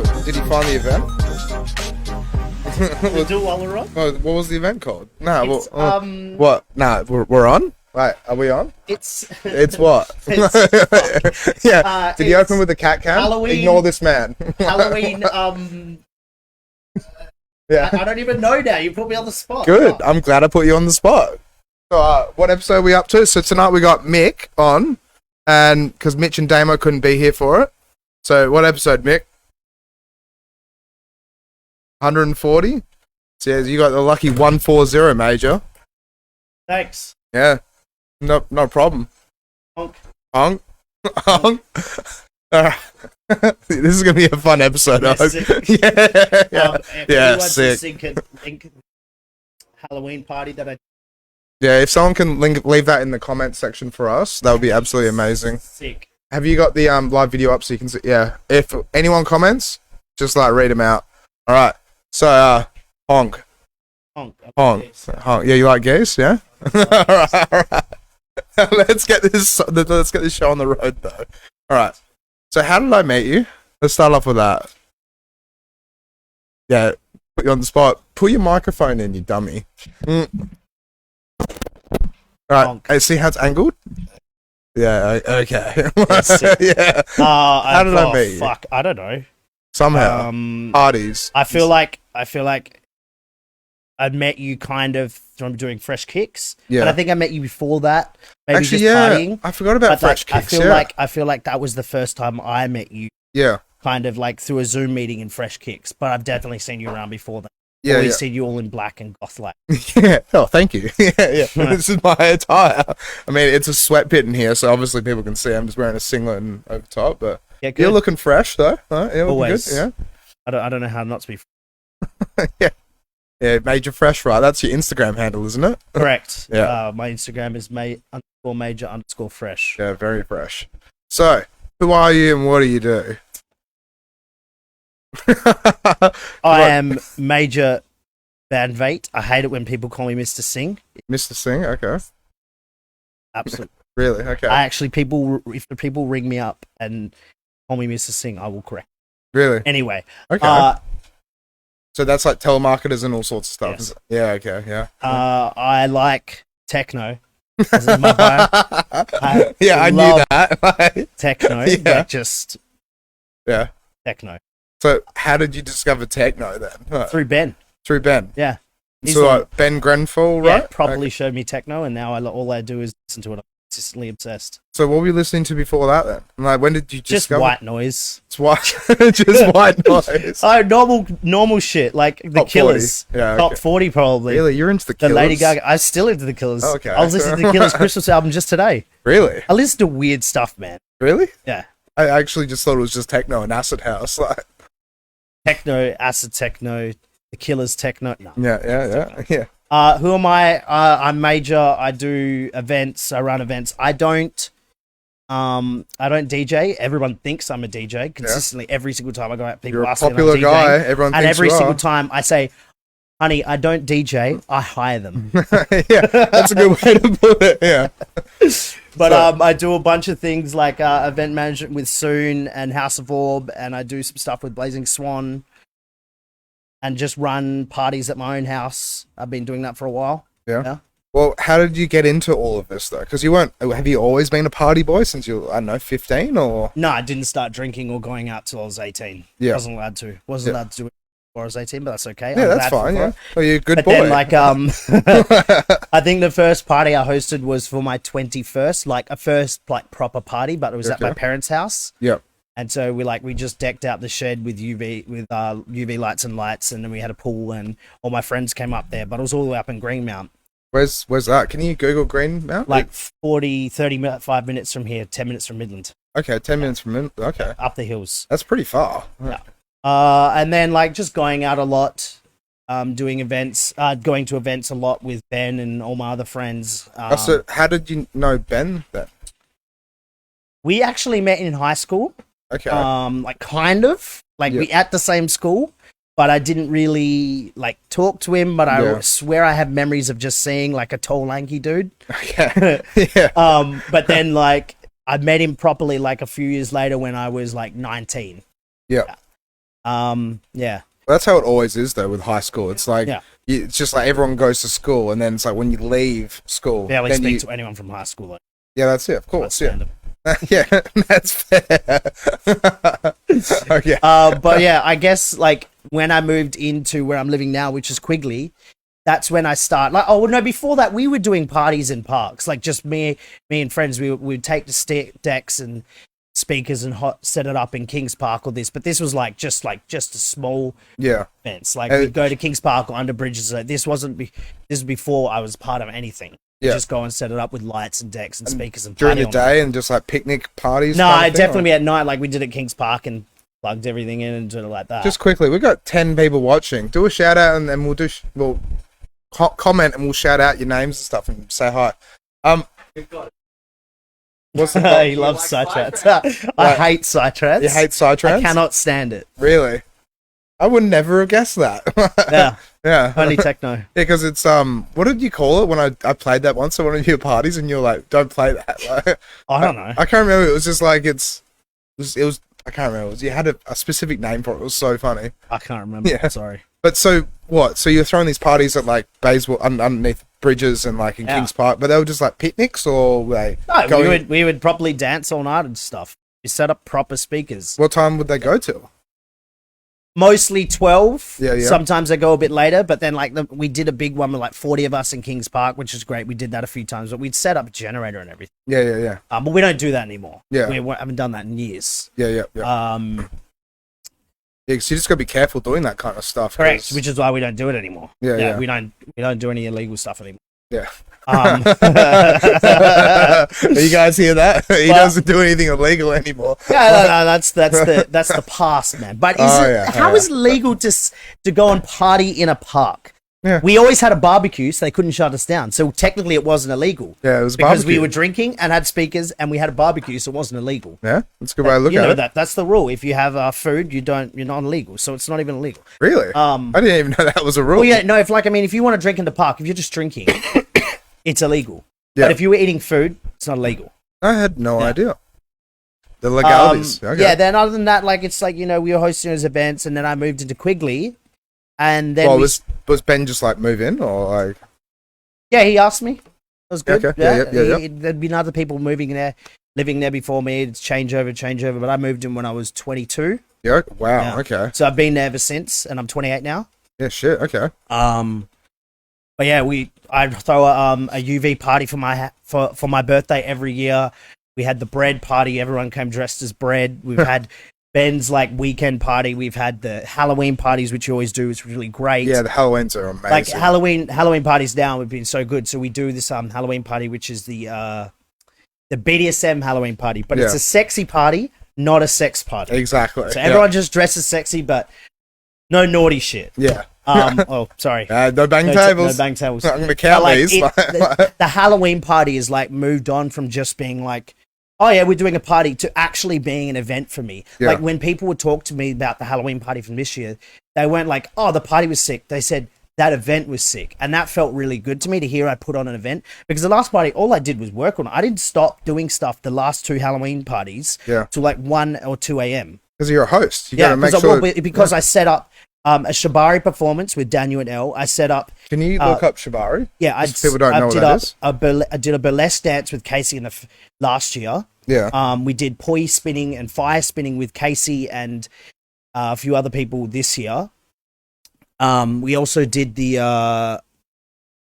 Wait, did you find the event? We'll do it while we're on. Oh, what was the event called? Nah, It's, what? Nah, we're on? Right, are we on? It's It's what? It's, yeah. Did you open with the cat cam? Halloween. Ignore this man. Halloween. Yeah. I don't even know now. You put me on the spot. Good. I'm glad I put you on the spot. So, what episode are we up to? So tonight we got Mick on, and because Mitch and Damo couldn't be here for it. So what episode, Mick? 140. So yeah, you got the lucky 140, Major. Thanks. Yeah. No problem. Honk. Honk. Honk. Alright. This is gonna be a fun episode. I hope. Sick. Yeah. Yeah, sick. Link Halloween party that I Yeah, if someone can leave that in the comment section for us, that would be absolutely amazing. sick. Have you got the live video up so you can see? Yeah. If anyone comments, just like read them out. All right. So honk. Honk. Honk. Honk. Yeah, you like gays? Yeah. All right. Let's get this show on the road though. All right. So how did I meet you? Let's start off with that. Yeah. Put you on the spot. Put your microphone in, you dummy. All right. Honk. Hey, see how it's angled? Yeah. Okay. sick. Yeah. How did I meet you? Fuck, I don't know. Somehow. Parties. I feel like I met you kind of from doing Fresh Kicks. Yeah. But I think I met you before that. Maybe Actually, just yeah. partying. I forgot about But Fresh like, Kicks. I feel like that was the first time I met you, Yeah. kind of like through a Zoom meeting in Fresh Kicks. But I've definitely seen you around before that. Yeah. Always Yeah. seen you all in black and goth like. Yeah. Oh, thank you. Yeah. This is my attire. I mean, it's a sweat pit in here, so obviously people can see I'm just wearing a singlet and over top. But Yeah, good. you're looking fresh, though. Huh? Yeah, looking Always. good. I don't know how not to be Yeah. Yeah. Yeah. Major Fresh, right? That's your Instagram handle, isn't it? correct. Yeah. My Instagram is _major_fresh. Yeah. Very fresh. So, who are you and what do you do? I am Major Banvait. I hate it when people call me Mr. Singh. Mr. Singh. Okay. Absolutely. Really? Okay. If the people ring me up and call me Mr. Singh, I will correct. Really? Anyway, Okay. So that's like telemarketers and all sorts of stuff. Yes. Yeah. Okay. Yeah. I like techno. This is my bio. Yeah, I knew love that. Techno, Yeah. like just Yeah. techno. So, how did you discover techno then? Through Ben. Through Ben. Yeah. He's So, the- like Ben Grenfell, Yeah, right? properly showed me techno, and now all I do is listen to it. I'm consistently obsessed. So, what were you listening to before that then? Like, when did you Just discover? white noise. It's white. Just white noise. Oh, normal shit like the Top 40. Killers. Yeah, Top okay. 40 probably. Really? You're into the The Killers? Lady Gaga. I'm still into the Killers. Okay. I was listening to the Killers Christmas album just today. Really? I listen to weird stuff, man. Really? Yeah. I actually just thought it was just techno and acid house. Like, Techno, acid techno, the Killers techno. No. yeah. Who am I? I'm Major. I do events. I run events. I don't DJ. Everyone thinks I'm a DJ consistently. Every single time I go out, people You're a ask me if I'm popular guy. DJing. Everyone And thinks every you single are. time I say, honey, I don't DJ. I hire them. Yeah, that's a good way to put it. Yeah. But So- I do a bunch of things like event management with Soon and House of Orb, and I do some stuff with Blazing Swan, and just run parties at my own house. I've been doing that for a while. Yeah. Well, how did you get into all of this though? Because you weren't. Have you always been a party boy since you? I don't know, 15 or? No, I didn't start drinking or going out till I was 18. Yeah. Wasn't allowed to. Wasn't allowed to do it before I was 18, but that's okay. Yeah, I'm that's glad for fine. it. Yeah. Well, you're a good But boy. then, like, I think the first party I hosted was for my 21st, like a first like proper party, but it was at my Okay. parents' house. Yep. And so we just decked out the shed with UV lights, and then we had a pool, and all my friends came up there, but it was all the way up in Greenmount, Where's that? Can you Google Greenmount? like 5 minutes from here, 10 minutes from Midland, Okay, 10 minutes from in. Okay, up the hills. that's pretty far. Yeah. And then like just going out a lot, doing events, going to events a lot with Ben and all my other friends. So, how did you know Ben then? We actually met in high school. Okay. Like kind of like we at the same school, but I didn't really like talk to him. But I swear I have memories of just seeing like a tall, lanky dude. Okay. Yeah. But then like I met him properly like a few years later when I was like 19. Yeah. Yeah. That's how it always is, though, with high school. It's like, Yeah. it's just like everyone goes to school, and then it's like when you leave school. Barely then speak to anyone from high school. Like, Yeah, that's it, of course. Yeah. standard. Yeah, that's fair. Okay. But yeah, I guess like when I moved into where I'm living now, which is Quigley, that's when I start. Like, oh no, before that we were doing parties in parks. Like just me and friends. We'd take the decks and speakers and set it up in Kings Park or this. But this was just a small events. Like we'd go to Kings Park or under bridges. Like, this is before I was part of anything. Yeah. Just go and set it up with lights and decks and speakers and during the day and just like picnic parties. No, I'd definitely be at night. Like we did at Kings Park and plugged everything in and did it like that. Just quickly, we've got 10 people watching. Do a shout out and then we'll comment and we'll shout out your names and stuff and say hi. What's the He loves Psytrance. I hate Psytrance. You hate Psytrance? I cannot stand it. Really? I would never have guessed that. Yeah. Yeah. Only techno. Yeah, because it's what did you call it when I played that once at one of your parties and you were like, don't play that. Like, I don't know. I can't remember. It was just like it was I can't remember. You had a specific name for it. It was so funny. I can't remember. Yeah. Sorry. But so what? So you're throwing these parties at like Bayswater underneath bridges and like in Kings Park, but they were just like picnics or were they? No, we would properly dance all night and stuff. We set up proper speakers. What time would they go till? Mostly 12. Yeah. Sometimes they go a bit later, but then we did a big one with like 40 of us in Kings Park, which is great. We did that a few times, but we'd set up a generator and everything. Yeah. But we don't do that anymore. Yeah. We haven't done that in years. Yeah. Yeah, because you just gotta be careful doing that kind of stuff. Correct, which is why we don't do it anymore. Yeah. We don't do any illegal stuff anymore. Yeah. You guys hear that? He doesn't do anything illegal anymore. No, that's the past, man. But how is it legal to go and party in a park? Yeah. We always had a barbecue, so they couldn't shut us down. So technically, it wasn't illegal. Yeah, it was because barbecue. we were drinking and had speakers, and we had a barbecue, so it wasn't illegal. Yeah, that's a good way to look at it. That's the rule. If you have food, you're not illegal, so it's not even illegal. Really? I didn't even know that was a rule. Well, yeah, no. If you want to drink in the park, if you're just drinking, it's illegal. Yeah. But if you were eating food, it's not illegal. I had no idea. The legalities. Okay. Yeah. Then other than that, it's we were hosting those events, and then I moved into Quigley. And then was Ben just like move in or like? Yeah, he asked me. It was good. Okay. Yeah. There'd been other people living there before me. It's changeover. But I moved in when I was 22. Yeah. Wow. Yeah. Okay. So I've been there ever since, and I'm 28 now. Yeah. Shit. Okay. But yeah, I throw a UV party for my birthday every year. We had the bread party. Everyone came dressed as bread. We've had Ben's weekend party. We've had the Halloween parties, which you always do. It's really great. Yeah, the Halloweens are amazing. Halloween parties now have been so good. So we do this Halloween party, which is the BDSM Halloween party, but it's a sexy party, not a sex party. Exactly. So everyone just dresses sexy, but no naughty shit. Yeah. Oh, sorry. No bang tables. No bang tables. I'm gonna count these. The Halloween party is moved on from just being oh yeah, we're doing a party to actually being an event for me. Yeah. When people would talk to me about the Halloween party from this year, they weren't like, oh, the party was sick. They said that event was sick. And that felt really good to me to hear I put on an event. Because the last party, all I did was work on it. I didn't stop doing stuff the last two Halloween parties till 1 or 2 a.m. Because you're a host. You gotta make sure. Because I set up a Shibari performance with Daniel and Elle. I set up. Can you look up Shibari? Yeah, people don't know what that is. I did a burlesque dance with Casey last year. Yeah. We did poi spinning and fire spinning with Casey and a few other people this year. We also did the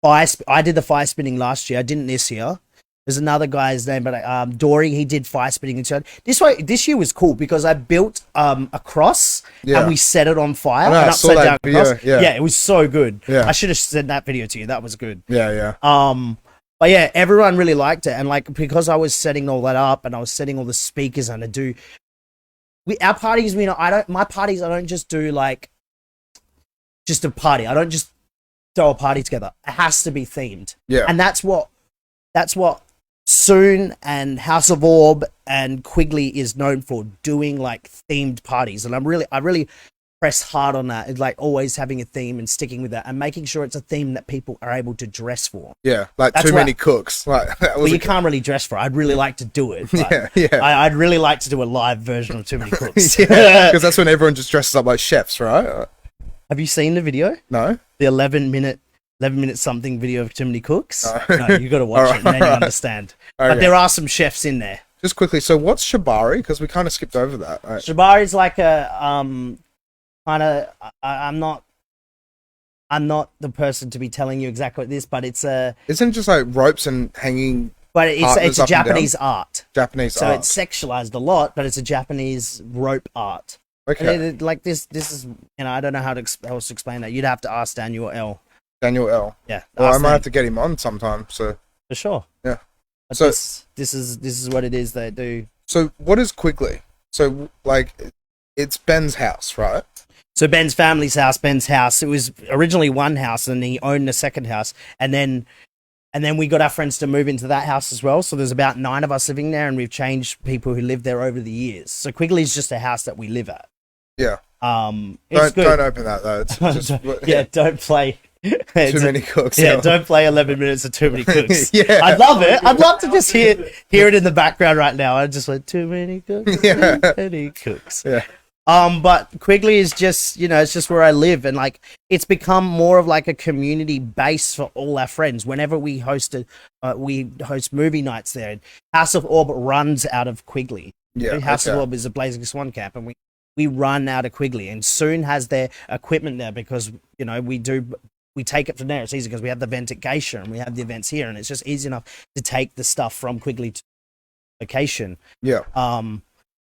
I did the fire spinning last year. I didn't this year. There's another guy's name, but Dory, he did fire spinning and so on. This year was cool because I built a cross and we set it on fire. An upside down cross. Yeah, it was so good. Yeah. I should have sent that video to you. That was good. Yeah. But yeah, everyone really liked it, and because I was setting all that up and I was setting all the speakers and our parties. My parties. I don't just do just a party. I don't just throw a party together. It has to be themed. Yeah, and that's what Soon and House of Orb and Quigley is known for, doing themed parties. And I really press hard on that. It's like always having a theme and sticking with that and making sure it's a theme that people are able to dress for. Yeah, like That's too many cooks. Like that was well, you can't really dress for it. I'd really like to do it. But yeah. I'd really like to do a live version of Too Many Cooks. Yeah, because that's when everyone just dresses up like chefs, right? Have you seen the video? No. The 11 minute something video of Too Many Cooks? No. No, you got to watch it and then you understand. Okay. But there are some chefs in there. Just quickly, so what's shibari? Because we kind of skipped over that. Right? Shibari is like a kind of. I'm not the person to be telling you exactly what this, but it's a. Isn't it just like ropes and hanging? But it's a Japanese art. Japanese so art. It's sexualized a lot, but it's a Japanese rope art. Okay. Like this is I don't know how to explain that. You'd have to ask Daniel L. Daniel L. Yeah. Well, I might have to get him on sometime. So. For sure. Yeah. But so this is what it is they do. So what is Quigley? So like, it's Ben's house, right? So Ben's family's house, Ben's house. It was originally one house, and he owned a second house, and then we got our friends to move into that house as well. So there's about 9 of us living there, and we've changed people who live there over the years. So Quigley's just a house that we live at. Yeah. It's don't open that though. It's just, yeah, don't play. Too many cooks. Yeah, don't play 11 minutes of Too Many Cooks. Yeah. I'd love it. I'd love to just hear it in the background right now. I just went, too many cooks. Yeah. Too many cooks. Yeah. But Quigley is just, it's just where I live, and like it's become more of like a community base for all our friends. Whenever we host movie nights there, House of Orb runs out of Quigley. Yeah. House of Orb is a Blazing Swan camp, and we run out of Quigley, and soon has their equipment there because we take it from there. It's easy because we have the event at Geisha and we have the events here, and it's just easy enough to take the stuff from Quigley to location. Yeah.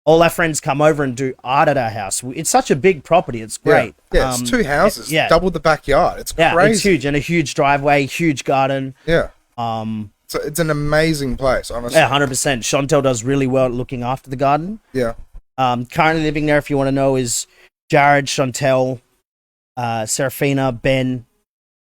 All our friends come over and do art at our house. It's such a big property. It's great. Yeah, it's 2 houses. Yeah. Double the backyard. It's crazy. Yeah, it's huge, and a huge driveway, huge garden. Yeah. So it's an amazing place, honestly. Yeah, 100%. Chantel does really well at looking after the garden. Yeah. Currently living there, if you want to know, is Jared, Chantel, Serafina, Ben,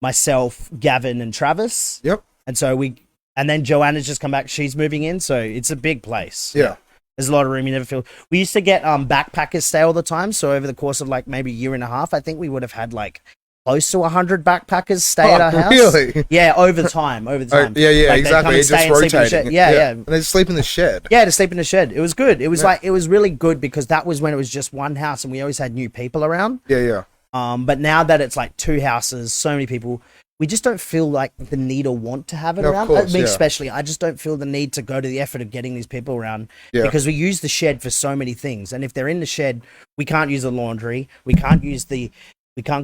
myself, Gavin, and Travis. Yep. And then Joanna's just come back. She's moving in, so it's a big place. Yeah. There's a lot of room. You never feel. We used to get backpackers stay all the time. So over the course of like maybe a year and a half, I think we would have had like close to 100 backpackers stay at our house. Really? Yeah, over time. Yeah, like exactly. It's just rotating. Yeah. And they sleep in the shed. Yeah, to sleep in the shed. It was good. It was it was really good because that was when it was just one house and we always had new people around. Yeah. But now that it's like 2 houses, so many people, we just don't feel like the need or want to have it around. Course, Me especially, I just don't feel the need to go to the effort of getting these people around because we use the shed for so many things. And if they're in the shed, we can't use the laundry. We can't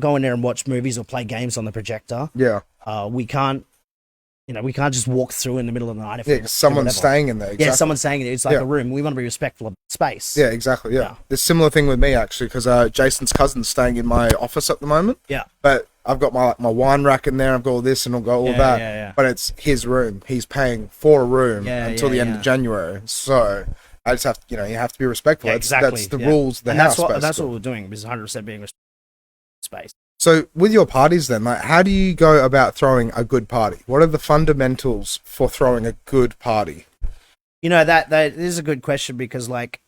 go in there and watch movies or play games on the projector. Yeah. We can't just walk through in the middle of the night. If someone's staying in there. Exactly. Yeah, someone's staying in there. It's like a room. We want to be respectful of space. Yeah, exactly. Yeah. There's a similar thing with me, actually, because Jason's cousin's staying in my office at the moment. Yeah. But I've got my wine rack in there. I've got all this and I've got all that. Yeah. But it's his room. He's paying for a room until the end of January. So I just have to, you have to be respectful. Yeah, exactly. That's the rules of the house. That's what we're doing. Is 100% being respectful of space. So with your parties then, like, how do you go about throwing a good party? What are the fundamentals for throwing a good party? That is a good question because, like,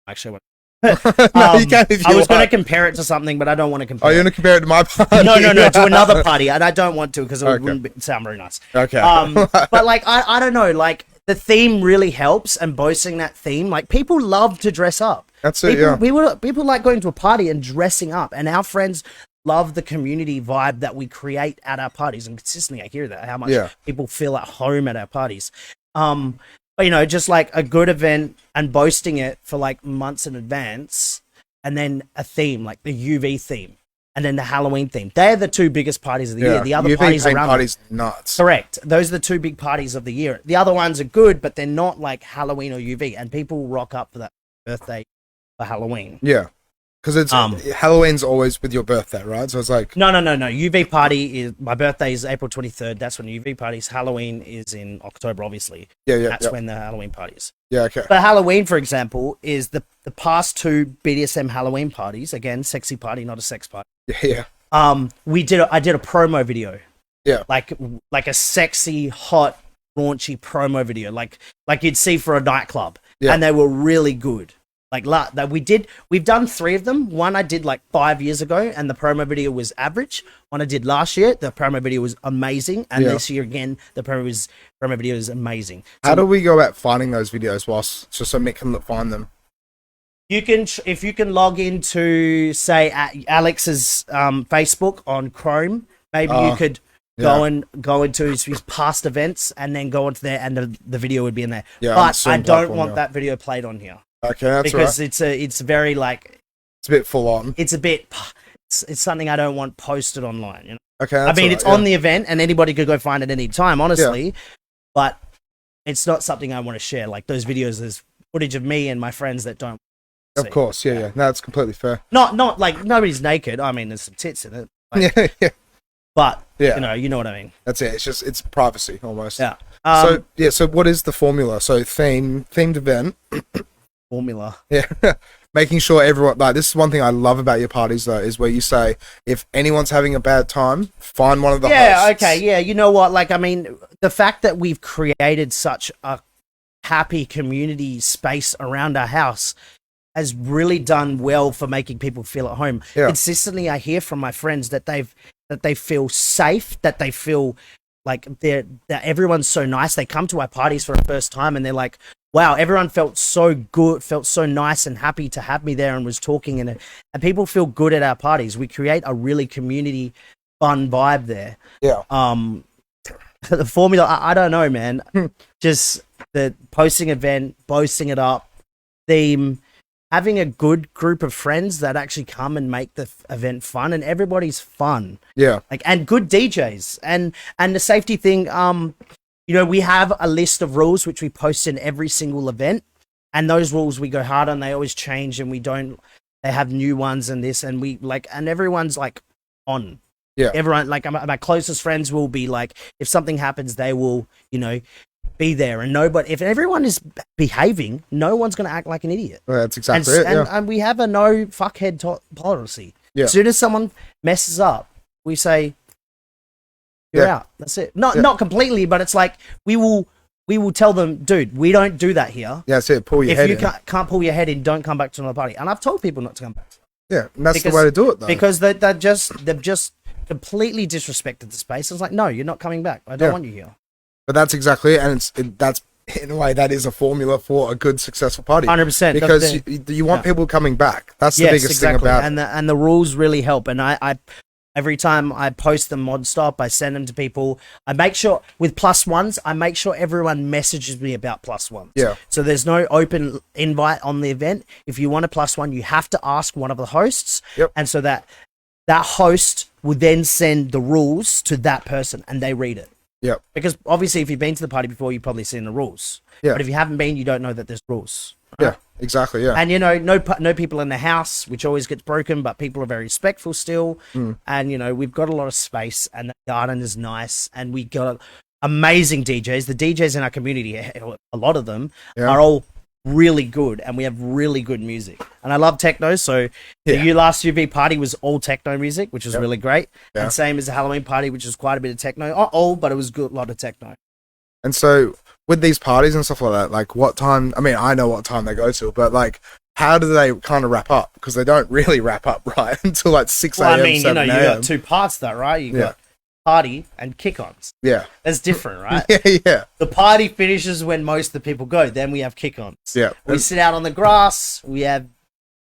actually, you can if you I was going to compare it to something, but I don't want to compare. Oh, you're going to compare it to my party? No, to another party, and I don't want to because it wouldn't sound very nice. Okay. But like, I don't know, like the theme really helps, and boasting that theme, like people love to dress up. That's it. People like going to a party and dressing up, and our friends love the community vibe that we create at our parties, and consistently I hear that how much people feel at home at our parties. But just like a good event and boasting it for like months in advance, and then a theme like the UV theme, and then the Halloween theme. They're the 2 biggest parties of the year. The other UV parties around parties nuts. Correct. Those are the 2 big parties of the year. The other ones are good, but they're not like Halloween or UV, and people rock up for that birthday for Halloween. Yeah. Because it's Halloween's always with your birthday, right? So it's like... No. UV party is... My birthday is April 23rd. That's when UV party's. Halloween is in October, obviously. Yeah. That's when the Halloween party is. Yeah, okay. But Halloween, for example, is the past 2 BDSM Halloween parties. Again, sexy party, not a sex party. Yeah. I did a promo video. Yeah. Like a sexy, hot, raunchy promo video. Like you'd see for a nightclub. Yeah. And they were really good. Like that we've done 3 of them. One I did like 5 years ago, and the promo video was average. One I did last year, the promo video was amazing, and this year again, the promo video is amazing. So how do we go about finding those videos whilst just so Mick can find them? you can, if you can log into say at Alex's Facebook on Chrome, maybe you could go into his past events and then go into there, and the video would be in there. Yeah, but I don't want that video played on here. Okay, that's because right. it's very like It's a bit full on. it's something I don't want posted online. You know? Okay, I mean, it's on the event, and anybody could go find it any time, honestly. But it's not something I want to share. Like those videos, there's footage of me and my friends that don't. Of course, yeah. No, that's completely fair. Not like nobody's naked. I mean, there's some tits in it. Like, yeah. But Yeah. you know what I mean. That's it. It's privacy almost. Yeah. So what is the formula? So themed event. Formula. Yeah. Making sure everyone, like, this is one thing I love about your parties though, is where you say, if anyone's having a bad time, find one of the hosts. Okay, yeah. You know what? Like, I mean, the fact that we've created such a happy community space around our house has really done well for making people feel at home. Yeah. Consistently, I hear from my friends that they feel safe, that they feel like that everyone's so nice. They come to our parties for the first time and they're like, wow, everyone felt so good, felt so nice and happy to have me there and was talking, and people feel good at our parties. We create a really community fun vibe there. Yeah. The formula, I don't know, man. Just the posting event, boasting it up, theme, having a good group of friends that actually come and make the event fun, and everybody's fun. Yeah. Like, and good DJs, and the safety thing. You know, we have a list of rules which we post in every single event, and those rules we go hard on. They always change, and they have new ones and this, and and everyone's like on. Yeah. Everyone, like my closest friends will be like, if something happens, they will, be there, and if everyone is behaving, no one's going to act like an idiot. Well, that's exactly it. And we have a no fuckhead policy. Yeah. As soon as someone messes up, we say, you're out. That's it. Not completely, but it's like we will tell them, dude, we don't do that here. Yeah, that's it. Pull your head in. If you can't pull your head in, don't come back to another party. And I've told people not to come back. Yeah, and that's the way to do it, though. Because they've just completely disrespected the space. It's like, no, you're not coming back. I don't want you here. But that's exactly it, and that's in a way that is a formula for a good successful party. 100%. Because you want people coming back. That's the biggest thing about it. And the rules really help. And I every time I post the mod stop, I send them to people. I make sure with +1s, I make sure everyone messages me about +1s. Yeah. So there's no open invite on the event. If you want a +1, you have to ask one of the hosts. Yep. And so that host will then send the rules to that person, and they read it. Yep. Because obviously, if you've been to the party before, you've probably seen the rules. Yeah. But if you haven't been, you don't know that there's rules. Right? Yeah, exactly, yeah. And, no people in the house, which always gets broken, but people are very respectful still. And, we've got a lot of space, and the garden is nice, and we got amazing DJs. The DJs in our community, a lot of them, are all really good, and we have really good music. And I love techno, so the last UV party was all techno music, which was really great. Yeah. And same as the Halloween party, which was quite a bit of techno. Not all, but it was a lot of techno. And so with these parties and stuff like that, like what time, I mean, I know what time they go to, but like how do they kind of wrap up? Because they don't really wrap up right until like 6 a.m., Well, I mean, 7 a.m. you got 2 parts to that, right? You got party and kick-ons. Yeah. That's different, right? Yeah. The party finishes when most of the people go. Then we have kick-ons. Yeah. We sit out on the grass. We have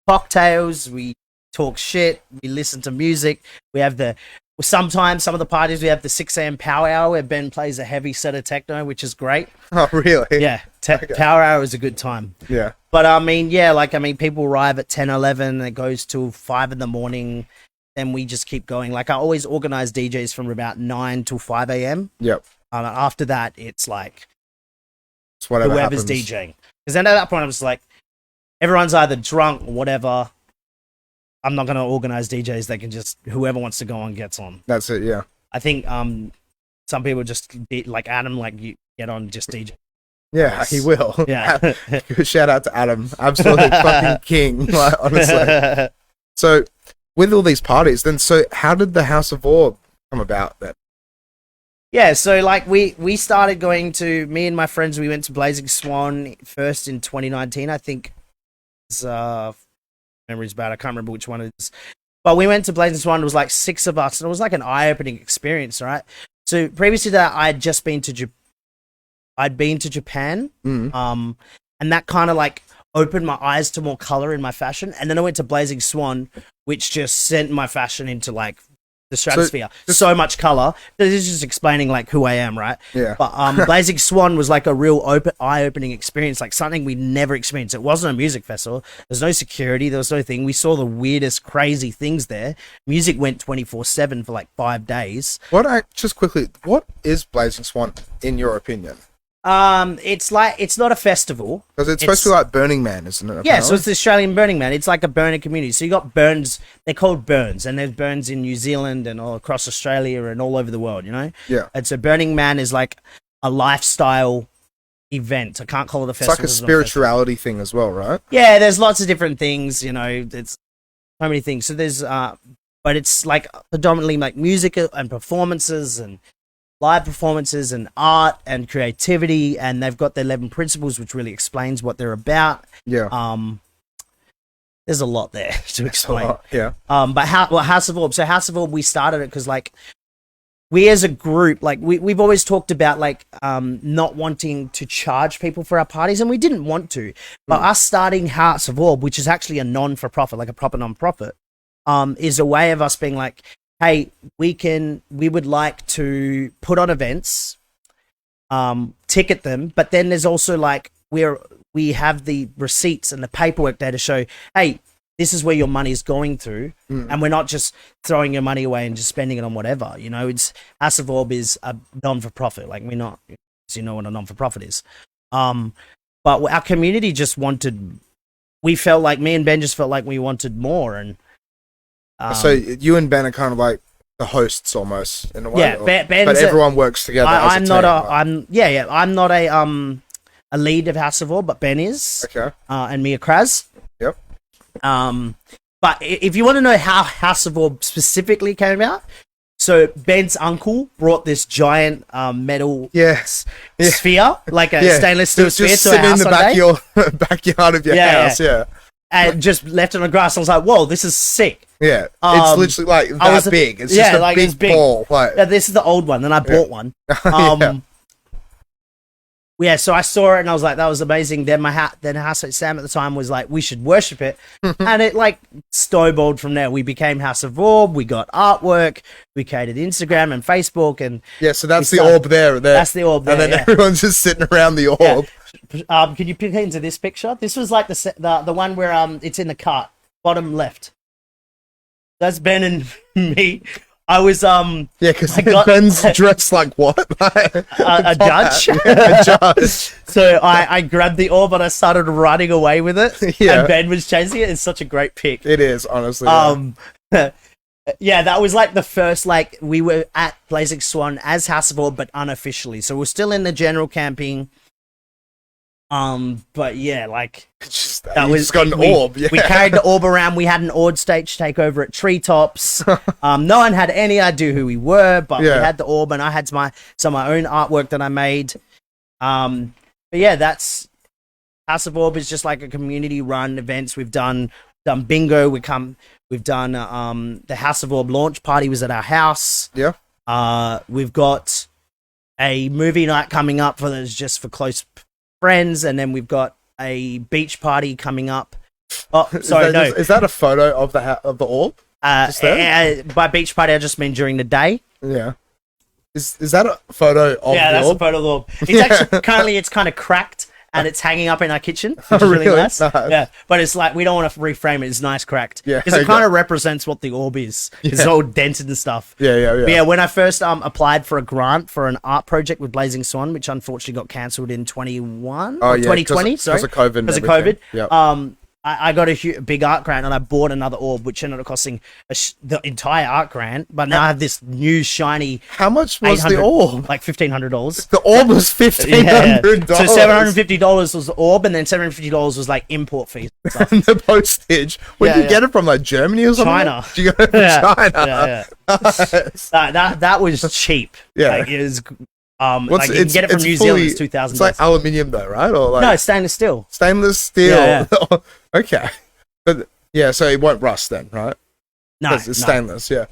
cocktails. We talk shit. We listen to music. We have sometimes some of the parties we have the 6 a.m. power hour where Ben plays a heavy set of techno, which is great. Oh, really? Yeah. Power hour is a good time. Yeah. But people arrive at 10, 11. It goes till 5 in the morning. Then we just keep going. Like I always organize DJs from about 9 till 5 a.m. Yep. After that, it's like It's whatever whoever's happens. DJing. Because then at that point, I'm just like, everyone's either drunk or whatever. I'm not going to organize DJs. They can just, whoever wants to go on gets on. That's it, yeah. I think some people just be like Adam, like you get on just DJ. Yeah, he will. Yeah. Shout out to Adam. Absolutely fucking king, like, honestly. So, with all these parties, then, so how did the House of Orb come about then? Yeah, so like we started going to, me and my friends, we went to Blazing Swan first in 2019. I think memories bad. I can't remember which one it is. But we went to Blazing Swan. It was like 6 of us, and it was like an eye-opening experience, right? So previously to that, I'd been to Japan, and that kind of like opened my eyes to more color in my fashion. And then I went to Blazing Swan, which just sent my fashion into like the stratosphere. So much color. This is just explaining like who I am, right? Yeah. But Blazing Swan was like a real eye-opening experience, like something we never experienced. It wasn't a music festival. There's no security. There was no thing. We saw the weirdest, crazy things there. Music went 24/7 for like 5 days. Just quickly, what is Blazing Swan in your opinion? It's not a festival Because it's supposed to be like Burning Man, isn't it? Yeah, so it's the Australian Burning Man. It's like a burner community. So you got burns. They're called burns, and there's burns in New Zealand and all across Australia and all over the world. You know. Yeah. And so Burning Man is like a lifestyle event. I can't call it a festival. It's like a spirituality thing as well, right? Yeah, there's lots of different things. You know, it's so many things. So there's but it's like predominantly like music and performances and live performances and art and creativity, and they've got the 11 principles, which really explains what they're about. Yeah. There's a lot there to explain. Yeah. But House of Orb. So House of Orb, we started it because like we as a group, like we've always talked about like not wanting to charge people for our parties, and we didn't want to. But us starting House of Orb, which is actually a non-for-profit, like a proper non-profit, is a way of us being like, hey, we would like to put on events, ticket them, but then there's also like we have the receipts and the paperwork there to show, hey, this is where your money is going to, and we're not just throwing your money away and just spending it on whatever. You know, it's House of Orb is a non-for-profit. Like we're not, so you know what a non-for-profit is. But our community just wanted. We felt like me and Ben just felt like we wanted more, and. So you and Ben are kind of like the hosts almost in a way. Yeah, Ben's but everyone works together. I'm as not a team, I'm not a lead of House of Orb, but Ben is. Okay. And Mia Kraz. Yep. But if you want to know how House of Orb specifically came about, so Ben's uncle brought this giant metal sphere, like a stainless steel sphere, just to sitting a house in the backyard of your house. Yeah. And just left it on the grass. I was like, "Whoa, this is sick!" Yeah, it's literally like that big. It's just a big ball. Like, this is the old one. Then I bought one. So I saw it and I was like, "That was amazing." Then Housemate Sam at the time was like, "We should worship it," and it like snowballed from there. We became House of Orb. We got artwork. We created Instagram and Facebook, and so that's the orb there. That's the orb there, and then everyone's just sitting around the orb. Yeah. Can you pick into this picture? This was like the one where it's in the cart, bottom left. That's Ben and me. I was because Ben's dressed like what? a judge. A judge. So I grabbed the orb and I started running away with it. Yeah. And Ben was chasing it. It's such a great pic. It is, honestly. Yeah, that was like the first, like we were at Blazing Swan as House of Orb, but unofficially. So we're still in the general camping. But yeah, like that was got an orb. Yeah. We carried the orb around. We had an orb stage takeover at Treetops. No one had any idea who we were, but we had the orb, and I had some of my own artwork that I made. But yeah, that's House of Orb is just like a community-run events. We've done bingo. We've done the House of Orb launch party was at our house. Yeah. We've got a movie night coming up just for close friends, and then we've got a beach party coming up. Oh, sorry, no. Is that a photo of the orb? By beach party, I just mean during the day. Yeah. Is that a photo of the orb? Yeah, that's a photo of the orb. It's actually currently it's kind of cracked and it's hanging up in our kitchen, which is really nice. Yeah, but it's like we don't want to reframe it. It's nice cracked. Yeah, because it kind of represents what the orb is. It's all dented and stuff. Yeah. But yeah, when I first applied for a grant for an art project with Blazing Swan, which unfortunately got cancelled in 2020, sorry, because of COVID. Because of COVID. Yep. I got a big art grant and I bought another orb, which ended up costing the entire art grant. But now I have this new shiny. How much was the orb? Like $1,500. The orb was $1,500. So $750 was the orb, and then $750 was like import fees. And the postage. Where did you get it from? Like Germany or something? China. Did you get it from China? Yeah. Nice. That was cheap. Yeah. Like, it was What's Like you can get it from New Zealand. It's 2,000. It's like aluminium though, right? Or like no, it's stainless steel. Stainless steel. Yeah, Okay, but yeah, so it won't rust then, right? No, It's stainless. Yeah.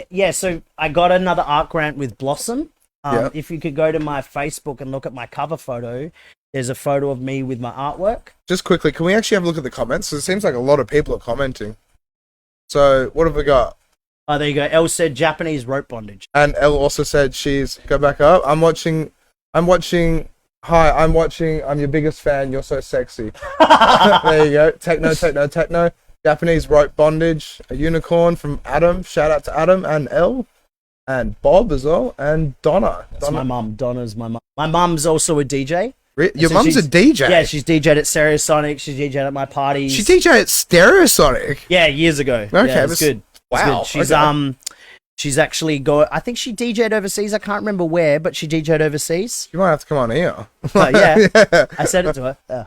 Yeah. So I got another art grant with Blossom. Yeah. If you could go to my Facebook and look at my cover photo, there's a photo of me with my artwork. Just quickly, can we actually have a look at the comments? 'Cause it seems like a lot of people are commenting. So what have we got? Oh, there you go. Elle said Japanese rope bondage. And Elle also said go back up. I'm watching. Hi, I'm watching. I'm your biggest fan. You're so sexy. There you go. Techno. Japanese rope bondage. A unicorn from Adam. Shout out to Adam and Elle. And Bob as well. And Donna. That's my mum. Donna's my mum. My mum's also a DJ. Your So mum's a DJ? Yeah, she's DJ'd at Stereosonic. She's DJ'd at my parties. She DJ'd at Stereosonic? Yeah, years ago. Okay, yeah, it's good. Wow. It's good. She's actually I think she DJ'd overseas. I can't remember where, but she DJ'd overseas. You might have to come on here. Yeah. I said it to her. Yeah.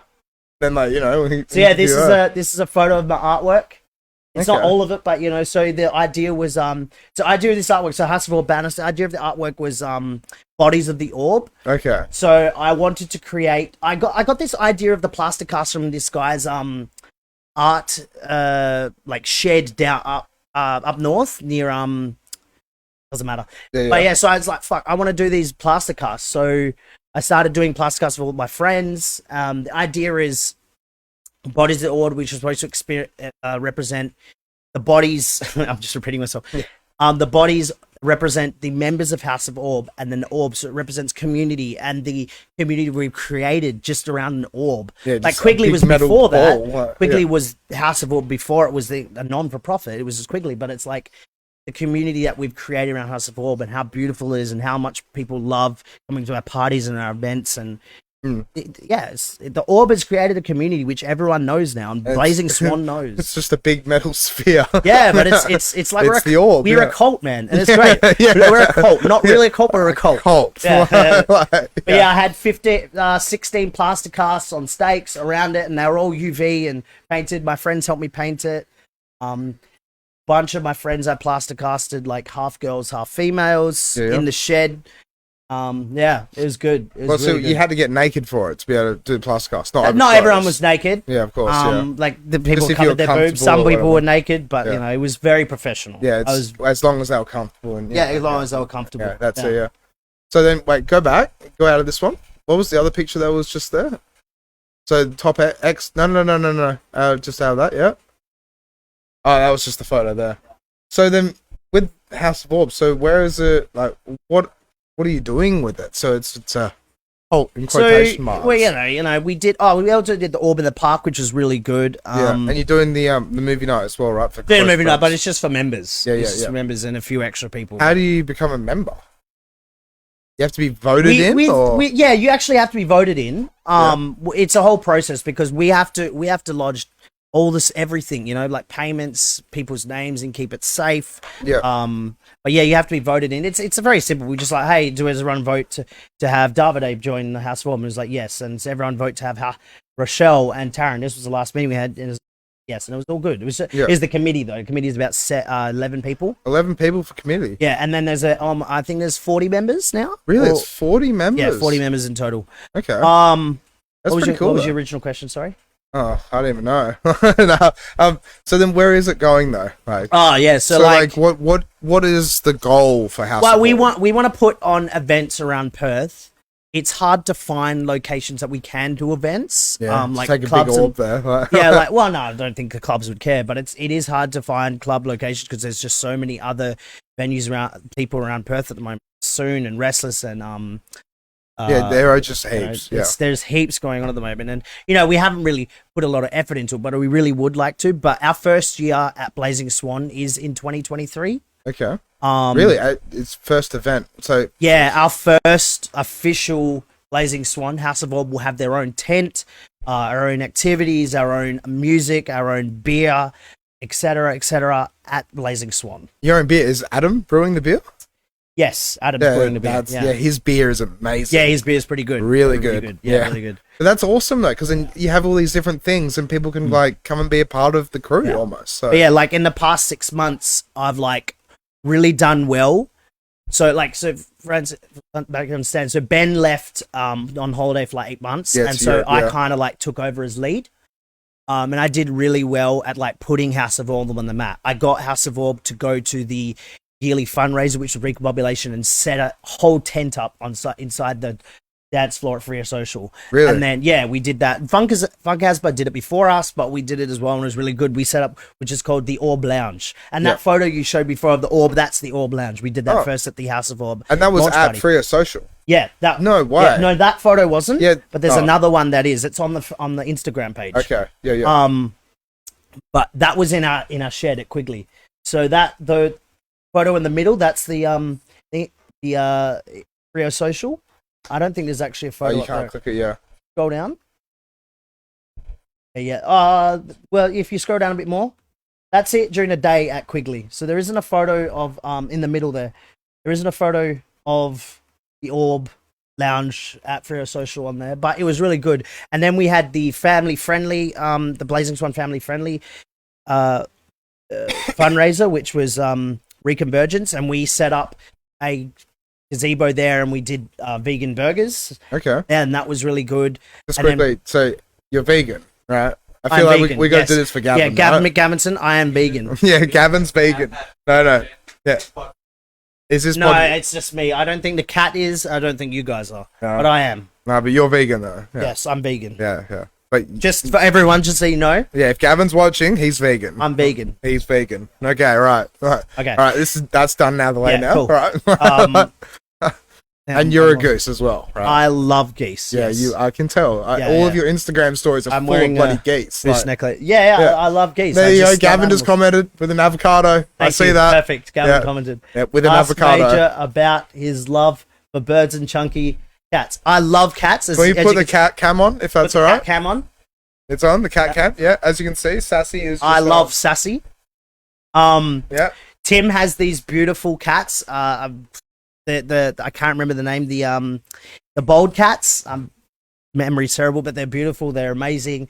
Then, like, you know. So yeah, this is a photo of my artwork. It's not all of it, but you know. So the idea was the idea of this artwork. So House of Orb banners. The idea of the artwork was bodies of the orb. Okay. So I wanted to create. I got this idea of the plaster cast from this guy's art like shed down up north near doesn't matter. Yeah. But yeah, so I was like, fuck, I want to do these plaster casts. So I started doing plaster casts with all my friends. The idea is bodies of the orb, which is supposed to represent the bodies. I'm just repeating myself. Yeah. The bodies represent the members of House of Orb, and then the orb, so it represents community and the community we've created just around an orb. Yeah, like Quigley was before that. Quigley was House of Orb before it was a non-for-profit. It was just Quigley, but it's like the community that we've created around House of Orb and how beautiful it is and how much people love coming to our parties and our events. And the Orb has created a community which everyone knows now, and Blazing Swan knows. It's just a big metal sphere. Yeah, but it's like it's the Orb. We're a cult, man, and it's great. We're a cult, not really a cult, but we're a cult. Yeah. But yeah, I had 16 plaster casts on stakes around it, and they were all UV and painted. My friends helped me paint it. Bunch of my friends I plaster casted, like half girls, half females, in the shed. It was good. It was really good. You had to get naked for it to be able to do the plaster cast. Not everyone was naked. Yeah, of course. Like the people covered their boobs. Some people were naked, but you know, it was very professional. Yeah, as long as they were comfortable. And, as long as they were comfortable. Yeah, that's it. Yeah. So then, wait, go out of this one. What was the other picture that was just there? So top X. No. Just out of that. Yeah. Oh, that was just the photo there. So then, with House of Orb, so where is it? Like, what are you doing with it? So it's a in quotation marks. Well, you know, we also did the Orb in the Park, which was really good. And you're doing the movie night as well, right? For doing movie night, but it's just for members. Yeah, for members and a few extra people. How do you become a member? You have to be voted in. You actually have to be voted in. It's a whole process because we have to lodge all this, everything, you know, like payments, people's names, and keep it safe. Yeah. But yeah, you have to be voted in. It's a very simple. We just like, hey, do everyone vote to have Davide join the House of Orb? And it was like, yes. And so everyone vote to have Rochelle and Taryn. This was the last meeting we had. And yes, and it was all good. It was here's the committee though. The committee is about 11 people. 11 people for committee. Yeah, and then there's I think there's 40 members now. Really, it's 40 members. Yeah, 40 members in total. Okay. That's pretty cool. What was your original question? Sorry. Oh, I don't even know. No. So then, where is it going though? Like, so like what is the goal for House? Well, we want to put on events around Perth. It's hard to find locations that we can do events. Yeah, like take a clubs big orb there. well, no, I don't think the clubs would care, but it is hard to find club locations because there's just so many other venues around, people around Perth at the moment. Soon and Restless and there are just heaps. There's heaps going on at the moment, and you know we haven't really put a lot of effort into it, but we really would like to. But our first year at Blazing Swan is in 2023. Okay. Really, it's first event. So yeah, our first official Blazing Swan House of Orb will have their own tent, our own activities, our own music, our own beer, etc., at Blazing Swan. Your own beer, is Adam brewing the beer? Yes, Adam's brewing the beer. His beer is amazing. Yeah, his beer is pretty good. Really good. Yeah, really good. But that's awesome though, because then you have all these different things, and people can like come and be a part of the crew almost. So but yeah, like in the past 6 months, I've like really done well So friends back understand. So Ben left on holiday for like 8 months, Yeah, and to so Europe, I yeah. kind of like took over as lead. And I did really well at like putting House of Orb on the map. I got House of Orb to go to the yearly fundraiser, which was Recombobulation, and set a whole tent up inside the dance floor at Freo Social. Really? And then we did that. Funk Hasba did it before us, but we did it as well, and it was really good. We set up, which is called the Orb Lounge, and that photo you showed before of the Orb, that's the Orb Lounge. We did that first at the House of Orb, and that was launch at party. Freo Social. Yeah, that No way. Yeah, no, that photo wasn't. Yeah, but there's another one that is. It's on the Instagram page. Okay. Yeah. But that was in our shed at Quigley. So the photo in the middle, that's the Freo Social. I don't think there's actually a photo. You up can't there. click it. Yeah. Scroll down. Yeah. Well, if you scroll down a bit more, that's it during the day at Quigley. So there isn't a photo of in the middle there. There isn't a photo of the Orb Lounge at Freo Social on there, but it was really good. And then we had the family friendly, the Blazing Swan family friendly fundraiser, which was Reconvergence, and we set up a gazebo there, and we did vegan burgers. Okay. And that was really good. Just And then- quickly, so you're vegan, right? I I'm feel like vegan, we got to yes. do this for Gavin. Yeah, Gavin right? McGavinson, I am vegan. Yeah, Gavin's vegan. No. Yeah. Is this No, pod- it's just me. I don't think the cat is. I don't think you guys are. No. But I am. No, but you're vegan though. Yeah. Yes, I'm vegan. Yeah. But Just for everyone, just so you know, yeah, if Gavin's watching, he's vegan. I'm vegan. He's vegan. Okay, right. Okay. All right. That's done now. The way Yeah, now. cool. Right. And you're a goose. goose as well, right? I love geese. Yeah, yes. I can tell. Yeah, All of yeah. your Instagram stories are I'm full of wearing bloody a geese. Goose Like, necklace. Yeah, Yeah. I love geese. there I you go. just love Gavin just animals. commented with an avocado. I Thank see you. that. Perfect. Gavin Yeah. commented. Yeah, with an Ask avocado. Major about his love for birds and chunky cats. I love cats. Can you put the cat cam on, if that's all right? Cam on. It's on, the cat cam. Yeah, as you can see, Sassy is just I love Sassy. Yeah. Tim has these beautiful cats. I can't remember the name. The bold cats. Memory's terrible, but they're beautiful. They're amazing.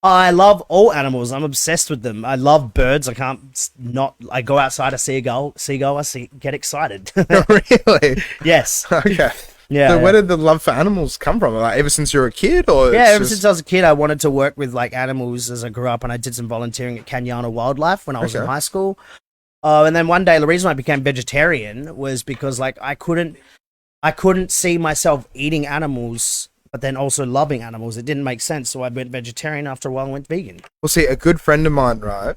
I love all animals. I'm obsessed with them. I love birds. I can't not. I go outside, I see a seagull. Get excited. Really? Yes. Okay. Yeah. So where did the love for animals come from? Like ever since you were a kid, or Yeah, it's ever just- since I was a kid, I wanted to work with like animals as I grew up, and I did some volunteering at Kanyana Wildlife when I was in Okay. high school. And then one day, the reason I became vegetarian was because like I couldn't see myself eating animals, but then also loving animals. It didn't make sense, so I went vegetarian. After a while, I went vegan. Well, see, a good friend of mine, right?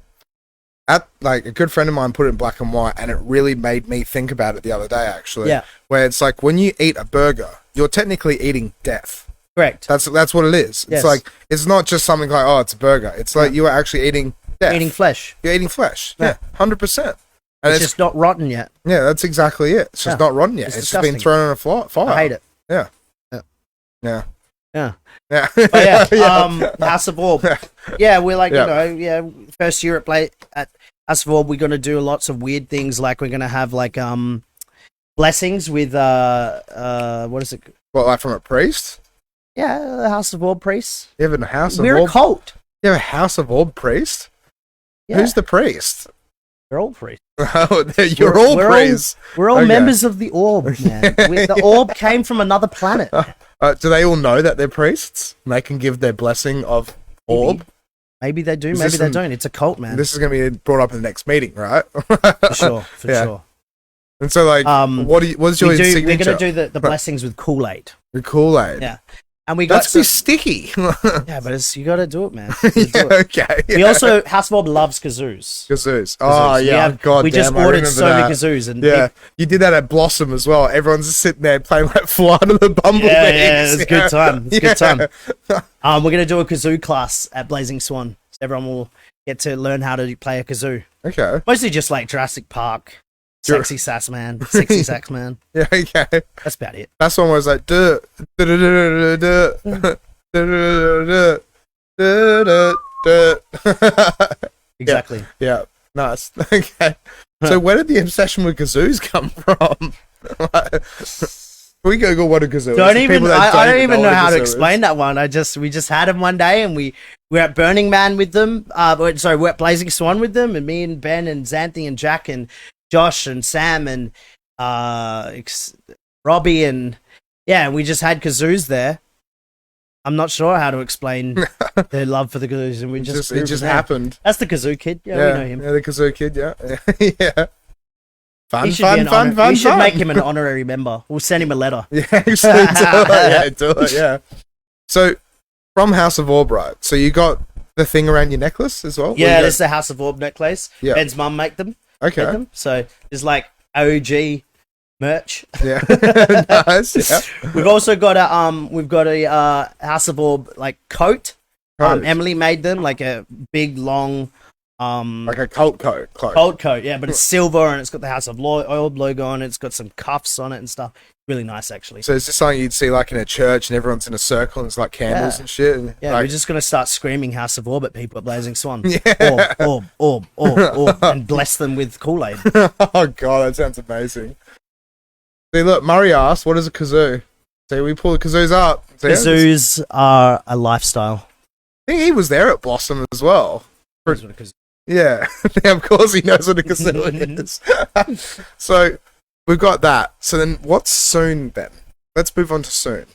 A good friend of mine put it in black and white, and it really made me think about it the other day, actually. Yeah. Where it's like when you eat a burger, you're technically eating death. Correct. That's what it is. Yes. It's like it's not just something like, oh, it's a burger. It's like you are actually eating death. Eating flesh. You're eating flesh. Yeah. Yeah, 100%. And It's it's just not rotten yet. yeah, that's exactly it. It's just Yeah. not rotten yet. It's It's just been disgusting. thrown on a fire. I hate it. Yeah. Yeah. Yeah. Yeah. Yeah. But yeah, House of Orb. Yeah, we're like, Yeah. first year at House of Orb, we're gonna do lots of weird things. Like we're gonna have like blessings with what is it? What, like from a priest? Yeah, the House of Orb priests. You have a house of We're orb. a cult. You have a house of orb priest. Yeah, Who's the priest? we're all priests. Oh, you're all we're priests. We're all Okay. members of the Orb, man. The Orb came from another planet. Do they all know that they're priests? And they can give their blessing of orb. Maybe they do, Is maybe this they an- don't. It's a cult, man. This is going to be brought up in the next meeting, right? For sure, for Yeah. sure. And so, like, what's your We're signature? gonna do the blessings with Kool-Aid. The Kool-Aid. Yeah. And we got That's be sticky. yeah, but you got to do it, man. You gotta do Yeah, it. okay. We also House of Orb loves kazoos. Kazoos. Oh, yeah. God we just damn, I ordered remember so that. many kazoos, and Yeah, you did that at Blossom as well. Everyone's just sitting there playing like Flight of the Bumblebees. yeah, it was a good time. It's a good time. Yeah. We're gonna do a kazoo class at Blazing Swan. So everyone will get to learn how to play a kazoo. Okay. Mostly just like Jurassic Park, sexy sax man. Yeah, okay. That's about it. That's one where it's like duh, duh, duh, duh, duh, duh, duh, duh, duh, duh, duh. Exactly. Yeah, nice. Okay. So where did the obsession with kazoos come from? We Google what a kazoo is. Don't The even. people that I don't even know what a how to kazoo is. explain that one. We just had them one day, and we're at Burning Man with them. We're at Blazing Swan with them, and me and Ben and Xanthi and Jack and Josh and Sam and Robbie, and yeah, we just had kazoos there. I'm not sure how to explain their love for the kazoos, and it just happened. That's the kazoo kid. Yeah, we know him. Yeah, the kazoo kid. Yeah, yeah. Fun. We should make him an honorary member. We'll send him a letter. Yeah, actually, do it. Yeah. So, from House of Orb, right? So you got the thing around your necklace as well. Yeah, this is the House of Orb necklace. Yeah. Ben's mum made them. Okay. So there's like OG merch. Yeah. Nice. Yeah. We've also got a House of Orb like coat. Emily made them, like a big long like a cult coat. Cult coat, yeah, but it's silver and it's got the House of Orb logo on it. It's got some cuffs on it and stuff. Really nice, actually. So is this something you'd see like in a church and everyone's in a circle and it's like candles and shit? And yeah, like... we're just gonna start screaming House of Orb at people at Blazing Swan. Yeah. Orb, and bless them with Kool-Aid. Oh god, that sounds amazing. See, look, Murray asked, "What is a kazoo?" See, we pull the kazoos up. See, kazoos are a lifestyle. I think he was there at Blossom as well. Yeah, of course he knows what a kazoo is. So we've got that. So then, what's Soon then? Let's move on to Soon.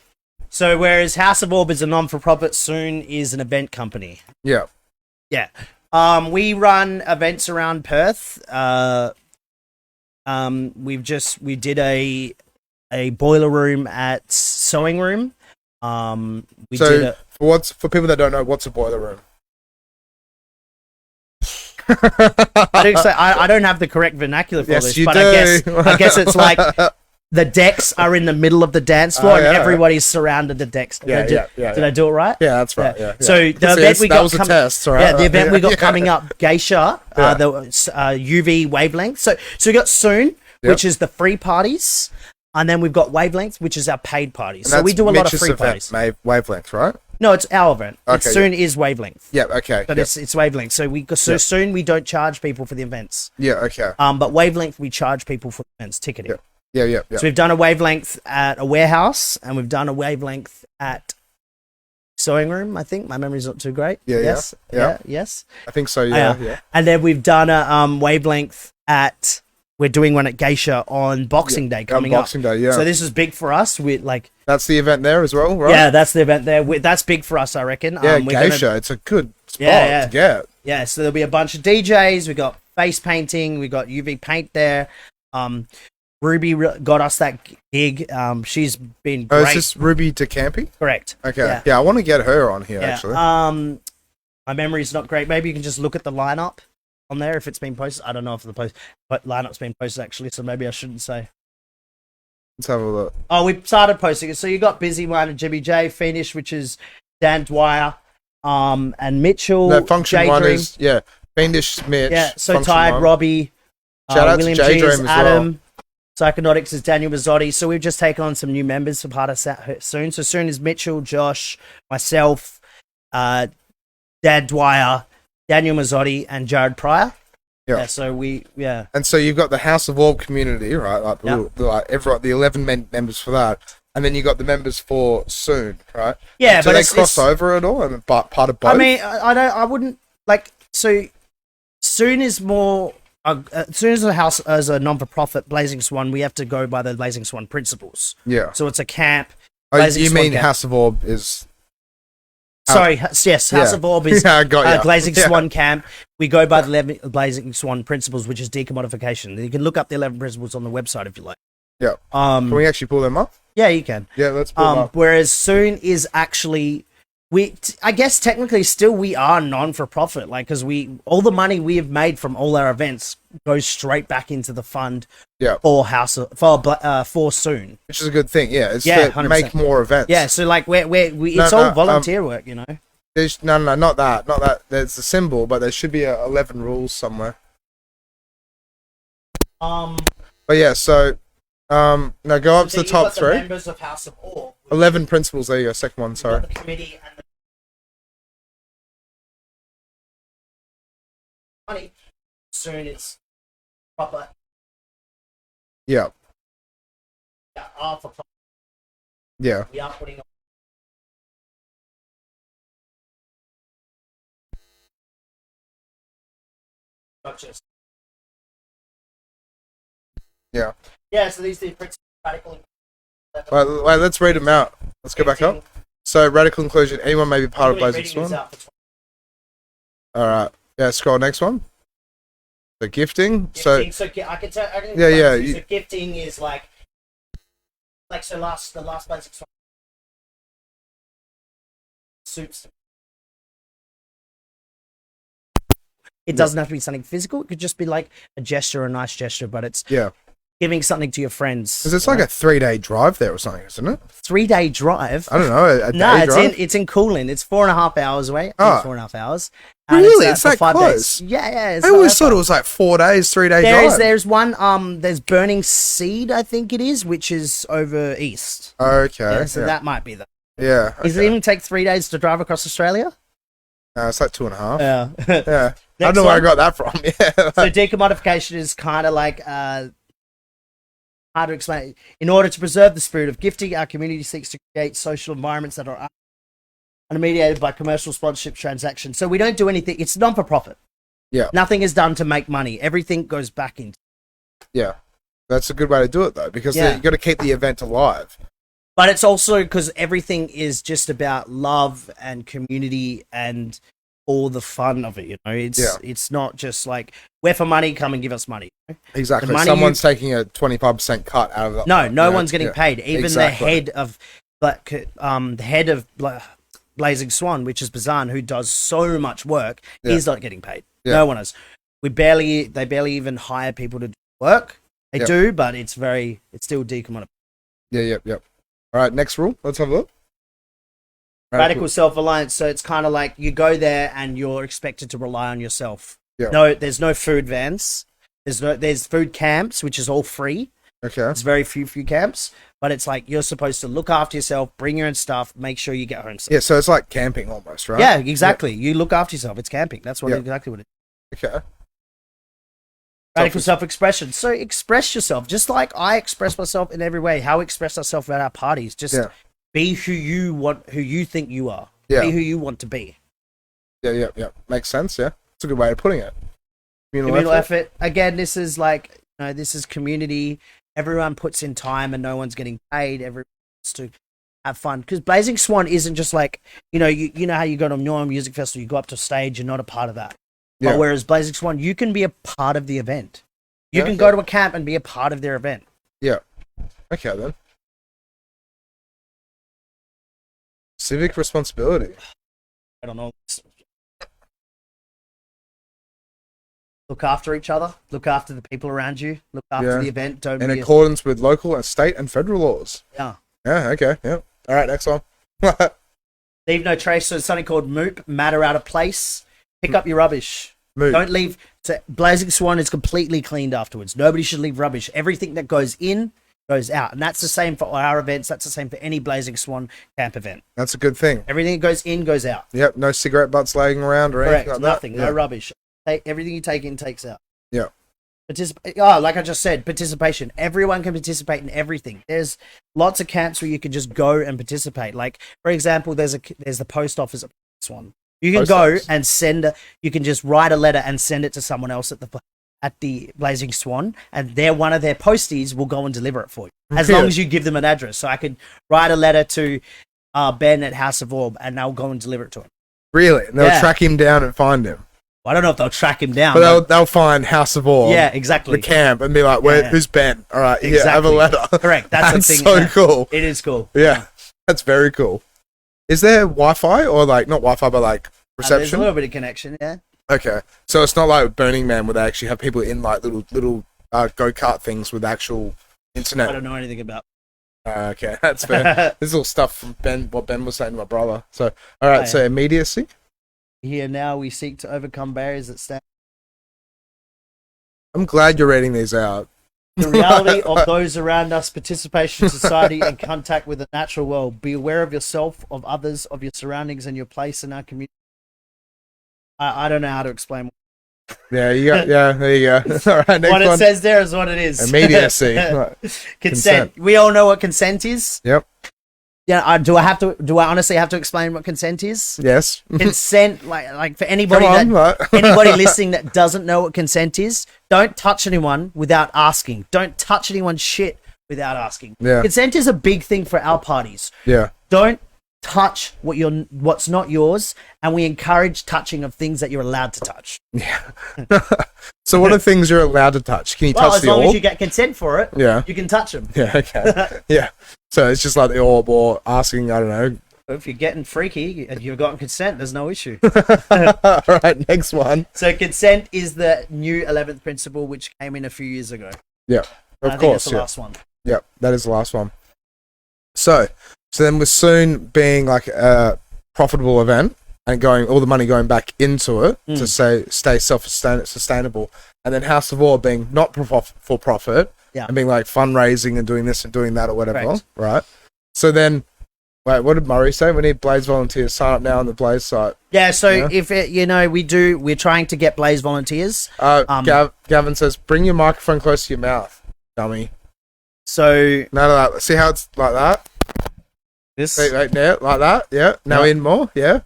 So whereas House of Orb is a non-for-profit, Soon is an event company. Yeah. Yeah. We run events around Perth. We did a boiler room at Sewing Room. For people that don't know, what's a boiler room? I don't have the correct vernacular for this, but I guess it's like the decks are in the middle of the dance floor and everybody's surrounded the decks. Did I do it right? Yeah, that's right. Yeah. So the event we got the event we got coming up, Geisha, the UV wavelength. So we got Soon, which is the free parties, and then we've got Wavelength, which is our paid parties. So we do a lot of free parties. Wavelength, right? No, it's our event. Okay, Soon is Wavelength. Yeah, okay. But it's Wavelength. So Soon we don't charge people for the events. Yeah, okay. But Wavelength we charge people for the events, ticketing. Yeah. So we've done a Wavelength at a warehouse, and we've done a Wavelength at Sewing Room, I think. My memory's not too great. Yes. I think so, yeah. And then we've done a Wavelength at... We're doing one at Geisha on Boxing Day coming up. Boxing Day, yeah. So this is big for us. That's the event there as well, right? Yeah, that's the event there. That's big for us, I reckon. Yeah, Geisha, it's a good spot to get. Yeah, so there'll be a bunch of DJs. We got face painting. We got UV paint there. Ruby got us that gig. She's been great. Oh, is this Ruby DeCampi? Correct. Okay. Yeah, I want to get her on here, actually. My memory's not great. Maybe you can just look at the lineup on there if it's been posted. I don't know if the lineup's been posted actually, so maybe I shouldn't say. Let's have a look. Oh, we started posting it. So you got Busy One and Jimmy J, Finish, which is Dan Dwyer, and Mitchell. No, Function J One Dream. is Fiendish, Mitch. Yeah, So Function Tired, One. Robbie. Shout out William to J G Dream is as Adam. well. Psychonautics is Daniel Mazzotti. So we've just taken on some new members for part of Soon. So Soon is Mitchell, Josh, myself, Dad Dwyer, Daniel Mazzotti, and Jared Pryor. Yeah. So And so you've got the House of Orb community, right? Like the 11 members for that, and then you got the members for Soon, right? Yeah, do but they cross over at all and part of both? I mean, I wouldn't like. So Soon is more. Soon as a house as a non-for-profit Blazing Swan, we have to go by the Blazing Swan principles. Yeah. So it's a camp. You mean camp. House of Orb is? Sorry, yes, House of Orb is Blazing Swan Camp. We go by the 11 Blazing Swan principles, which is decommodification. You can look up the 11 principles on the website if you like. Yeah. Can we actually pull them up? Yeah, you can. Yeah, let's pull them up. Whereas Soon is actually... I guess technically still we are non-for-profit, like, because all the money we have made from all our events goes straight back into the fund for Soon, which is a good thing. Yeah, it's to 100%. Make more events. Yeah, so like it's all volunteer work, you know. There's not that. There's a symbol, but there should be 11 rules somewhere. But yeah, so now go up to the top three. Members of House of Orb. 11 principles. There you go. Second one. Sorry. The committee and the money. Soon it's proper. Yeah. For profit. Yeah. We are putting on. Not just. Yeah. Yeah, so these are the radical. Wait, let's read them out. Let's go back up. So, radical inclusion. Anyone may be part of Blazing Swan. All right. Yeah, scroll next one. So, gifting. So I can tell. Yeah. So gifting is like so the last Blazing Swan suits. It doesn't have to be something physical. It could just be like a gesture, a nice gesture, but it's giving something to your friends. Because it's like a 3-day drive there or something, isn't it? 3-day drive? I don't know. A day drive? It's in Coolin. It's 4.5 hours away. Oh. 4.5 hours. Really? It's like 5 close? days? Yeah. I always thought it was like 4 days, 3-day drive. There's one, there's Burning Seed, I think it is, which is over east. Okay. Yeah, so that might be that. Yeah. Okay. Does it even take 3 days to drive across Australia? No, it's like 2.5. Yeah. Yeah. I don't know where I got that from. Yeah. So decommodification is kind of like hard to explain. In order to preserve the spirit of gifting, our community seeks to create social environments that are unmediated by commercial sponsorship transactions. So we don't do anything. It's non for profit. Yeah. Nothing is done to make money. Everything goes back into. Yeah. That's a good way to do it though, because you got to keep the event alive. But it's also because everything is just about love and community and all the fun of it, It's not just like, we're for money, come and give us money. Exactly. Someone's taking a 25% cut out of that. No one's getting paid. Even the head of Blazing Swan, which is Bazan, who does so much work, he's not getting paid. No one is. They barely even hire people to do work. They do, but it's still decommodified. Yeah. All right, next rule. Let's have a look. Radical self-reliance. So it's kind of like you go there and you're expected to rely on yourself. Yeah. No, there's no food vans. There's food camps, which is all free. Okay. It's very few camps, but it's like you're supposed to look after yourself, bring your own stuff, make sure you get home safe. Yeah, so it's like camping almost, right? Yeah, exactly. You look after yourself. It's camping. That's exactly what it is. Okay. Radical self-expression. So express yourself, just like I express myself in every way. How we express ourselves at our parties. Just be who you want, who you think you are. Yeah. Be who you want to be. Yeah. Makes sense. Yeah, it's a good way of putting it. Communal effort. Again, this is like, this is community. Everyone puts in time, and no one's getting paid. Everyone wants to have fun, because Blazing Swan isn't just like, you know how you go to a normal music festival, you go up to stage, you're not a part of that. Yeah. But whereas Blazing Swan, you can be a part of the event. You can go to a camp and be a part of their event. Yeah. Okay then. Civic responsibility. I don't know. Look after each other. Look after the people around you. Look after the event. Don't in accordance with local and state and federal laws. Yeah. Yeah. Okay. Yeah. All right. Next one. Leave no trace. So it's something called MOOP, matter out of place. Pick up your rubbish. Move. Don't leave. So Blazing Swan is completely cleaned afterwards. Nobody should leave rubbish. Everything that goes in goes out, and that's the same for our events. That's the same for any Blazing Swan camp event. That's a good thing. Everything that goes in goes out. Yep. No cigarette butts laying around or anything like Nothing. that. No rubbish. Everything you take in takes out. Yeah. Like I just said, participation. Everyone can participate in everything. There's lots of camps where you can just go and participate. Like, for example, there's the post office at Swan. You can you can just write a letter and send it to someone else at the Blazing Swan, and one of their posties will go and deliver it for you, as long as you give them an address. So I could write a letter to Ben at House of Orb, and they'll go and deliver it to him. Really? And they'll track him down and find him. I don't know if they'll track him down. But they'll find House of Orb. Yeah, exactly. The camp, and be like, who's Ben? All right, exactly. Have a letter. Correct. That's the thing. So cool. It is cool. Yeah, that's very cool. Is there Wi-Fi or like, not Wi-Fi, but like reception? There's a little bit of connection, yeah. Okay, so it's not like Burning Man where they actually have people in like little go-kart things with actual internet. I don't know anything about. Okay, that's fair. This is all stuff from what Ben was saying to my brother. So, all right, so immediacy. Here now we seek to overcome barriers that stand. I'm glad you're reading these out. The reality of those around us, participation in society, and contact with the natural world. Be aware of yourself, of others, of your surroundings, and your place in our community. I don't know how to explain. Yeah, there you go. All right, next what it one. says there is what it is. Immediacy. Consent. We all know what consent is. Yep. Yeah, do I honestly have to explain what consent is? Yes. Consent, like for anybody anybody listening that doesn't know what consent is, don't touch anyone without asking. Don't touch anyone's shit without asking. Yeah. Consent is a big thing for our parties. Yeah. Don't touch what's not yours, and we encourage touching of things that you're allowed to touch. Yeah. So what are things you're allowed to touch? Can you touch the orb? As long as you get consent for it, yeah, you can touch them. Yeah, okay. Yeah. So it's just like the orb or asking, I don't know. If you're getting freaky and you've gotten consent, there's no issue. All right, next one. So consent is the new 11th principle, which came in a few years ago. Yeah, of I think course. that's the last one. Yeah, that is the last one. So then we're soon being like a profitable event and going all the money going back into it to stay self-sustainable. And then House of Orb being not for profit and being like fundraising and doing this and doing that or whatever. Correct. Right. So then, wait, what did Murray say? We need Blaze volunteers. Sign up now on the Blaze site. Yeah. So if it, we're trying to get Blaze volunteers. Gavin says, bring your microphone close to your mouth, dummy. So no, see how it's like that? This right there, like that. Yeah. Now in more. Yeah.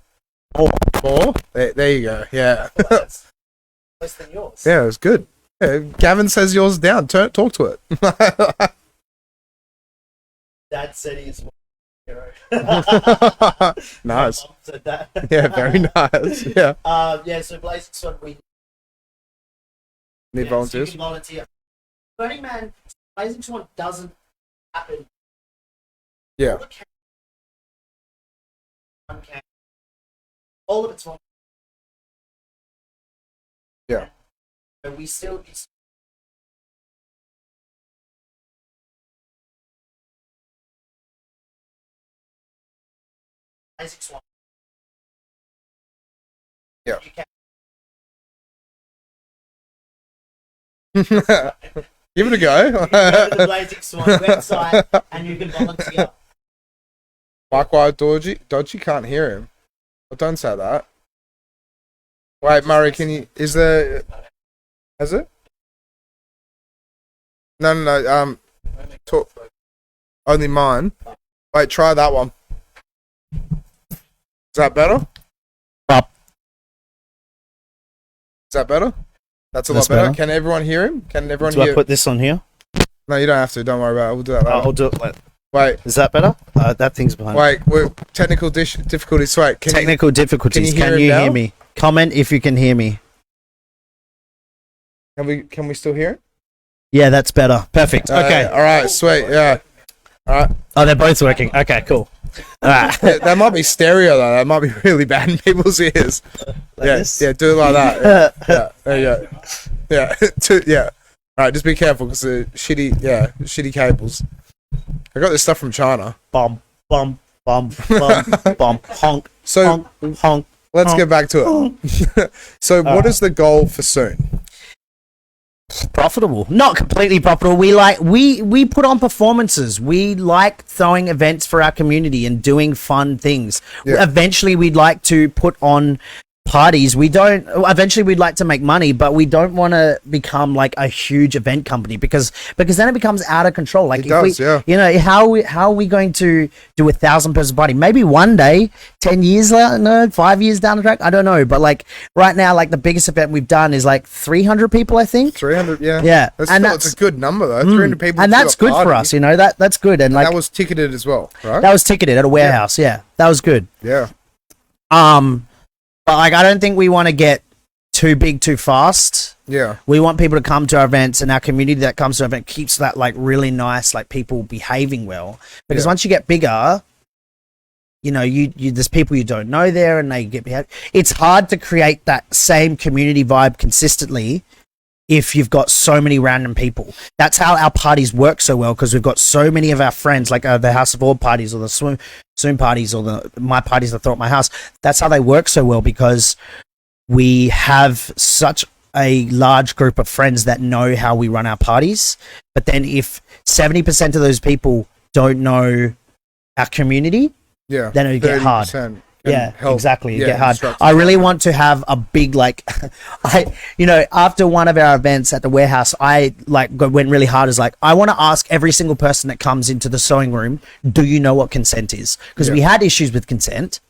More. There you go. Yeah. Less than yours. Yeah, it was good. Yeah, Gavin says yours down. Talk to it. Dad said he's hero. Nice. Said that. Yeah, very nice. Yeah. So Blazing Swan, we need volunteers. So you can volunteer. Burning Man, Blazing Swan doesn't happen. Yeah. All of it's wrong. Yeah. But we still. Blazing Swan. Yeah. Give it a go. You can go to the Blazing Swan website and you can volunteer. Likewise, Dodgy can't hear him. Well, don't say that. Wait, Murray, can you... Is there... Has it? No. Talk... Only mine. Wait, try that one. Is that better? Up. Is that better? That's a lot better. Can everyone hear him? Can everyone hear... Do I put this on here? No, you don't have to. Don't worry about it. We'll do that later. I'll do it later. Wait. Is that better? That thing's behind. Wait, technical difficulties. Wait, technical difficulties. Can you hear me? Comment if you can hear me. Can we still hear it? Yeah, that's better. Perfect. Okay. All right. Sweet. Yeah. All right. Oh, they're both working. Okay. Cool. All right. That might be stereo though. That might be really bad in people's ears. This? Yeah. Do it like that. Yeah. There you go. Yeah. Yeah. All right. Just be careful because the shitty cables. I got this stuff from China. Bum, bum, bum, bum, bum, honk. So, honk. Let's get back to it. So, what is the goal for soon? Profitable, not completely profitable. We put on performances. We like throwing events for our community and doing fun things. Yeah. Eventually, we'd like to put on parties. Eventually we'd like to make money, but we don't want to become like a huge event company because then it becomes out of control. Like how are we going to do 1,000-person party? Maybe one day, 10 years later, no, 5 years down the track, I don't know. But like right now, like the biggest event we've done is like 300 people, I think. 300, yeah. Yeah. That's a good number though. 300 people. And that's good for us, that's good. And like that was ticketed as well, right? That was ticketed at a warehouse, yeah. That was good. Yeah. But like, I don't think we want to get too big too fast. Yeah. We want people to come to our events, and our community that comes to our event keeps that like really nice, like people behaving well. Because once you get bigger, you there's people you don't know there, and they get behaved. It's hard to create that same community vibe consistently if you've got so many random people. That's how our parties work so well, because we've got so many of our friends, like the House of Orb parties or the Swim parties or my parties that throw at my house. That's how they work so well, because we have such a large group of friends that know how we run our parties. But then if 70% of those people don't know our community, then it would get hard. Yeah, help, exactly. yeah, Get hard. instruct I really want to have a big after one of our events at the warehouse, I went really hard. Is like, I want to ask every single person that comes into the sewing room, do you know what consent is? Because we had issues with consent.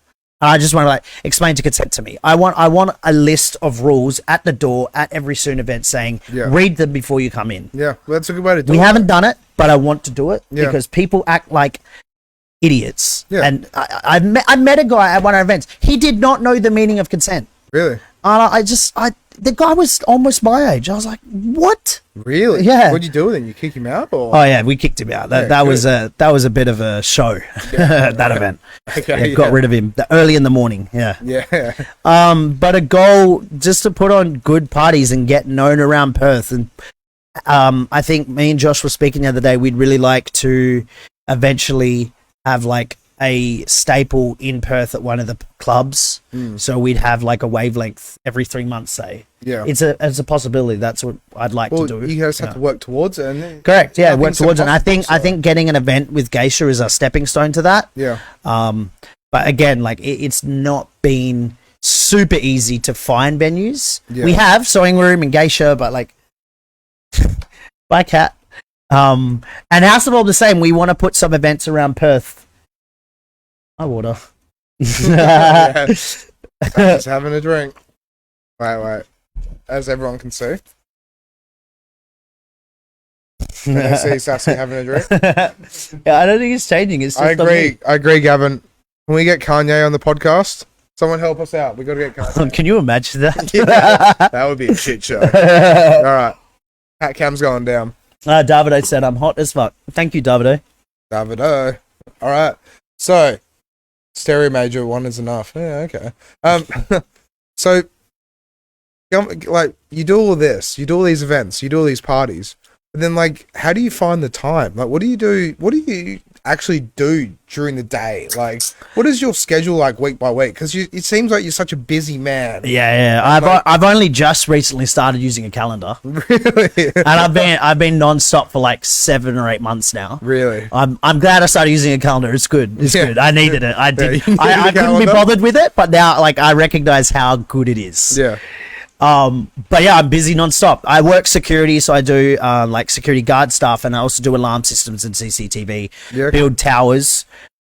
And I just want to explain to consent to me. I want a list of rules at the door at every soon event saying, read them before you come in. Yeah, well, that's a good way to do it. We haven't done it, but I want to do it because people act like idiots. Yeah. And I met a guy at one of our events. He did not know the meaning of consent. Really? And the guy was almost my age. I was like, what? Really? Yeah. What'd you do then? You kick him out? Or? Oh yeah, we kicked him out. That was a bit of a show. That event. Okay. Got rid of him early in the morning. Yeah. Yeah. But a goal just to put on good parties and get known around Perth. And I think me and Josh were speaking the other day. We'd really like to eventually have a staple in Perth at one of the clubs. So we'd have a wavelength every 3 months, say. Yeah. It's a possibility. That's what I'd like to do. You just have to work towards it. And correct. Yeah, work towards it. And I think getting an event with Geisha is a stepping stone to that. Yeah. But again, it's not been super easy to find venues. Yeah. We have Sewing Room and Geisha, but bye cat. And House of Orb the same. We want to put some events around Perth. My water. Just having a drink. Wait. As everyone can see. Can I see Sassy having a drink? Yeah, I don't think it's changing. It's just I agree, Gavin. Can we get Kanye on the podcast? Someone help us out. We got to get Kanye. Can you imagine that? Yeah, that would be a shit show. All right. Hat cam's going down. Davido said I'm hot as fuck. Thank you, Davido. All right. So, stereo major one is enough. Yeah, okay. So, you do all this, you do all these events, you do all these parties, but then how do you find the time? What do you do? What do you actually do during the day? What is your schedule week by week? Because it seems like you're such a busy man. Yeah. I've only just recently started using a calendar. Really? And I've been non-stop for 7 or 8 months now. Really? I'm glad I started using a calendar. It's good. It's good. I needed it. I did. I couldn't be bothered with it, but now I recognize how good it is. Yeah. But yeah, I'm busy non-stop. I work security, so I do security guard stuff, and I also do alarm systems and CCTV. Yeah, okay. Build towers.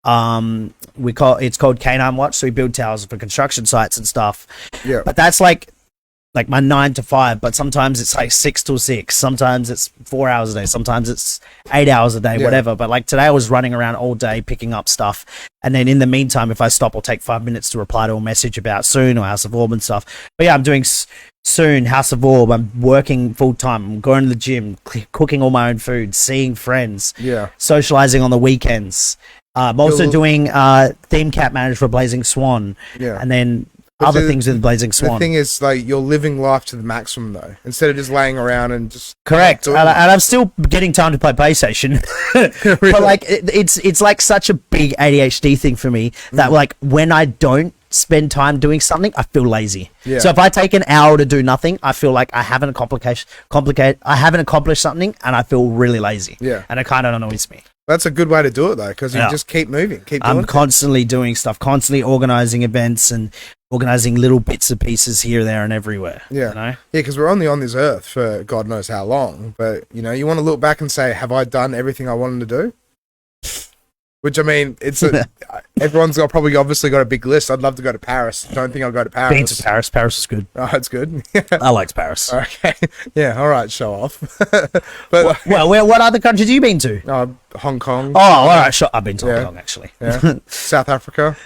It's called Canine Watch, so we build towers for construction sites and stuff. Yeah. But that's my 9 to 5, but sometimes it's 6 till 6. Sometimes it's 4 hours a day. Sometimes it's 8 hours a day, whatever. But today I was running around all day picking up stuff. And then in the meantime, if I stop, I'll take 5 minutes to reply to a message about Soon or House of Orb and stuff. But yeah, I'm doing Soon, House of Orb. I'm working full time. I'm going to the gym, cooking all my own food, seeing friends, socializing on the weekends. I'm also doing theme cat manager for Blazing Swan. Yeah. And then other things with Blazing Swan. The thing is, you're living life to the maximum, though, instead of just laying around and just... Correct. And I'm still getting time to play PlayStation. Really? But, it's such a big ADHD thing for me that, when I don't spend time doing something, I feel lazy. Yeah. So if I take an hour to do nothing, I feel like I haven't accomplished something, and I feel really lazy. Yeah. And it kind of annoys me. That's a good way to do it, though, because you just keep moving, keep doing I'm constantly doing stuff, constantly organizing events and organizing little bits and pieces here, there, and everywhere. Yeah. Yeah, because we're only on this earth for God knows how long. But, you want to look back and say, have I done everything I wanted to do? Which, I mean, everyone's probably obviously got a big list. I'd love to go to Paris. Don't think I'll go to Paris. Been to Paris. Paris is good. Oh, it's good. I liked Paris. Okay. Yeah, all right, show off. But what other countries have you been to? Hong Kong. Oh, all right, sure. I've been to Hong Kong, actually. Yeah. South Africa.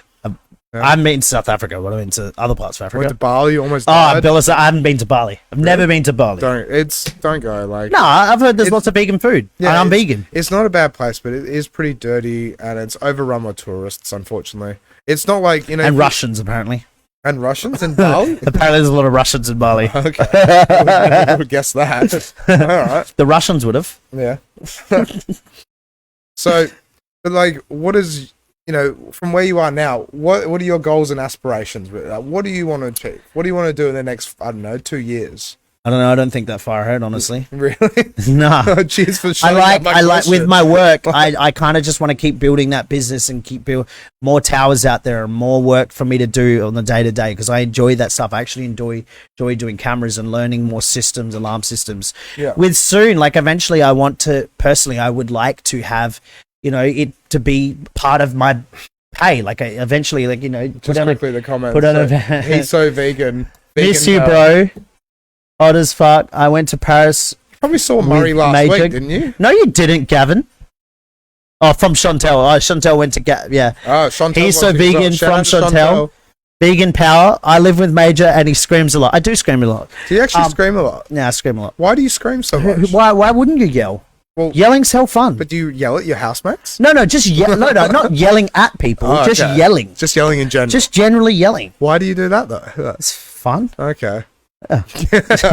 I haven't been to South Africa, but I've been to other parts of Africa. Went to Bali, almost died. I haven't been to Bali. I've never been to Bali. Don't go. No, I've heard there's lots of vegan food. Yeah, and I'm vegan. It's not a bad place, but it is pretty dirty, and it's overrun by tourists, unfortunately. It's not And Russians, apparently. And Russians in Bali? Apparently there's a lot of Russians in Bali. Okay. I would guess that. All right. The Russians would have. Yeah. So, but what is... from where you are now, what are your goals and aspirations? What do you want to achieve? What do you want to do in the next, 2 years? I don't know. I don't think that far ahead, honestly. Really? No. Oh, cheers for I showing like that my with question. my work. I kind of just want to keep building that business and keep build more towers out there and more work for me to do on the day to day because I enjoy that stuff. I actually enjoy doing cameras and learning more systems, alarm systems. Yeah. With soon, like eventually, I want to personally, I would like to have, you know, it to be part of my pay. Like eventually, like, you know, Just quickly the comments. put on So, he's so vegan. Miss you, power. bro. Hot as fuck. I went to Paris. Probably saw Murray with last Major. week, didn't you? No, you didn't, Gavin. Oh, from Chantel. Oh, Chantel went to yeah. Oh, Chantel. He's so watching as well. vegan Shout from out to Chantel. Vegan power. I live with Major and he screams a lot. I do scream a lot. Do you actually scream a lot? Yeah, I scream a lot. Why do you scream so much? Why wouldn't you yell? Well, Yelling's hell fun. but do you yell at your housemates? No, just yell. No, not yelling at people. Oh, just okay. yelling. Just yelling in general. Just generally yelling. Why do you do that though? It's fun. Okay. Yeah.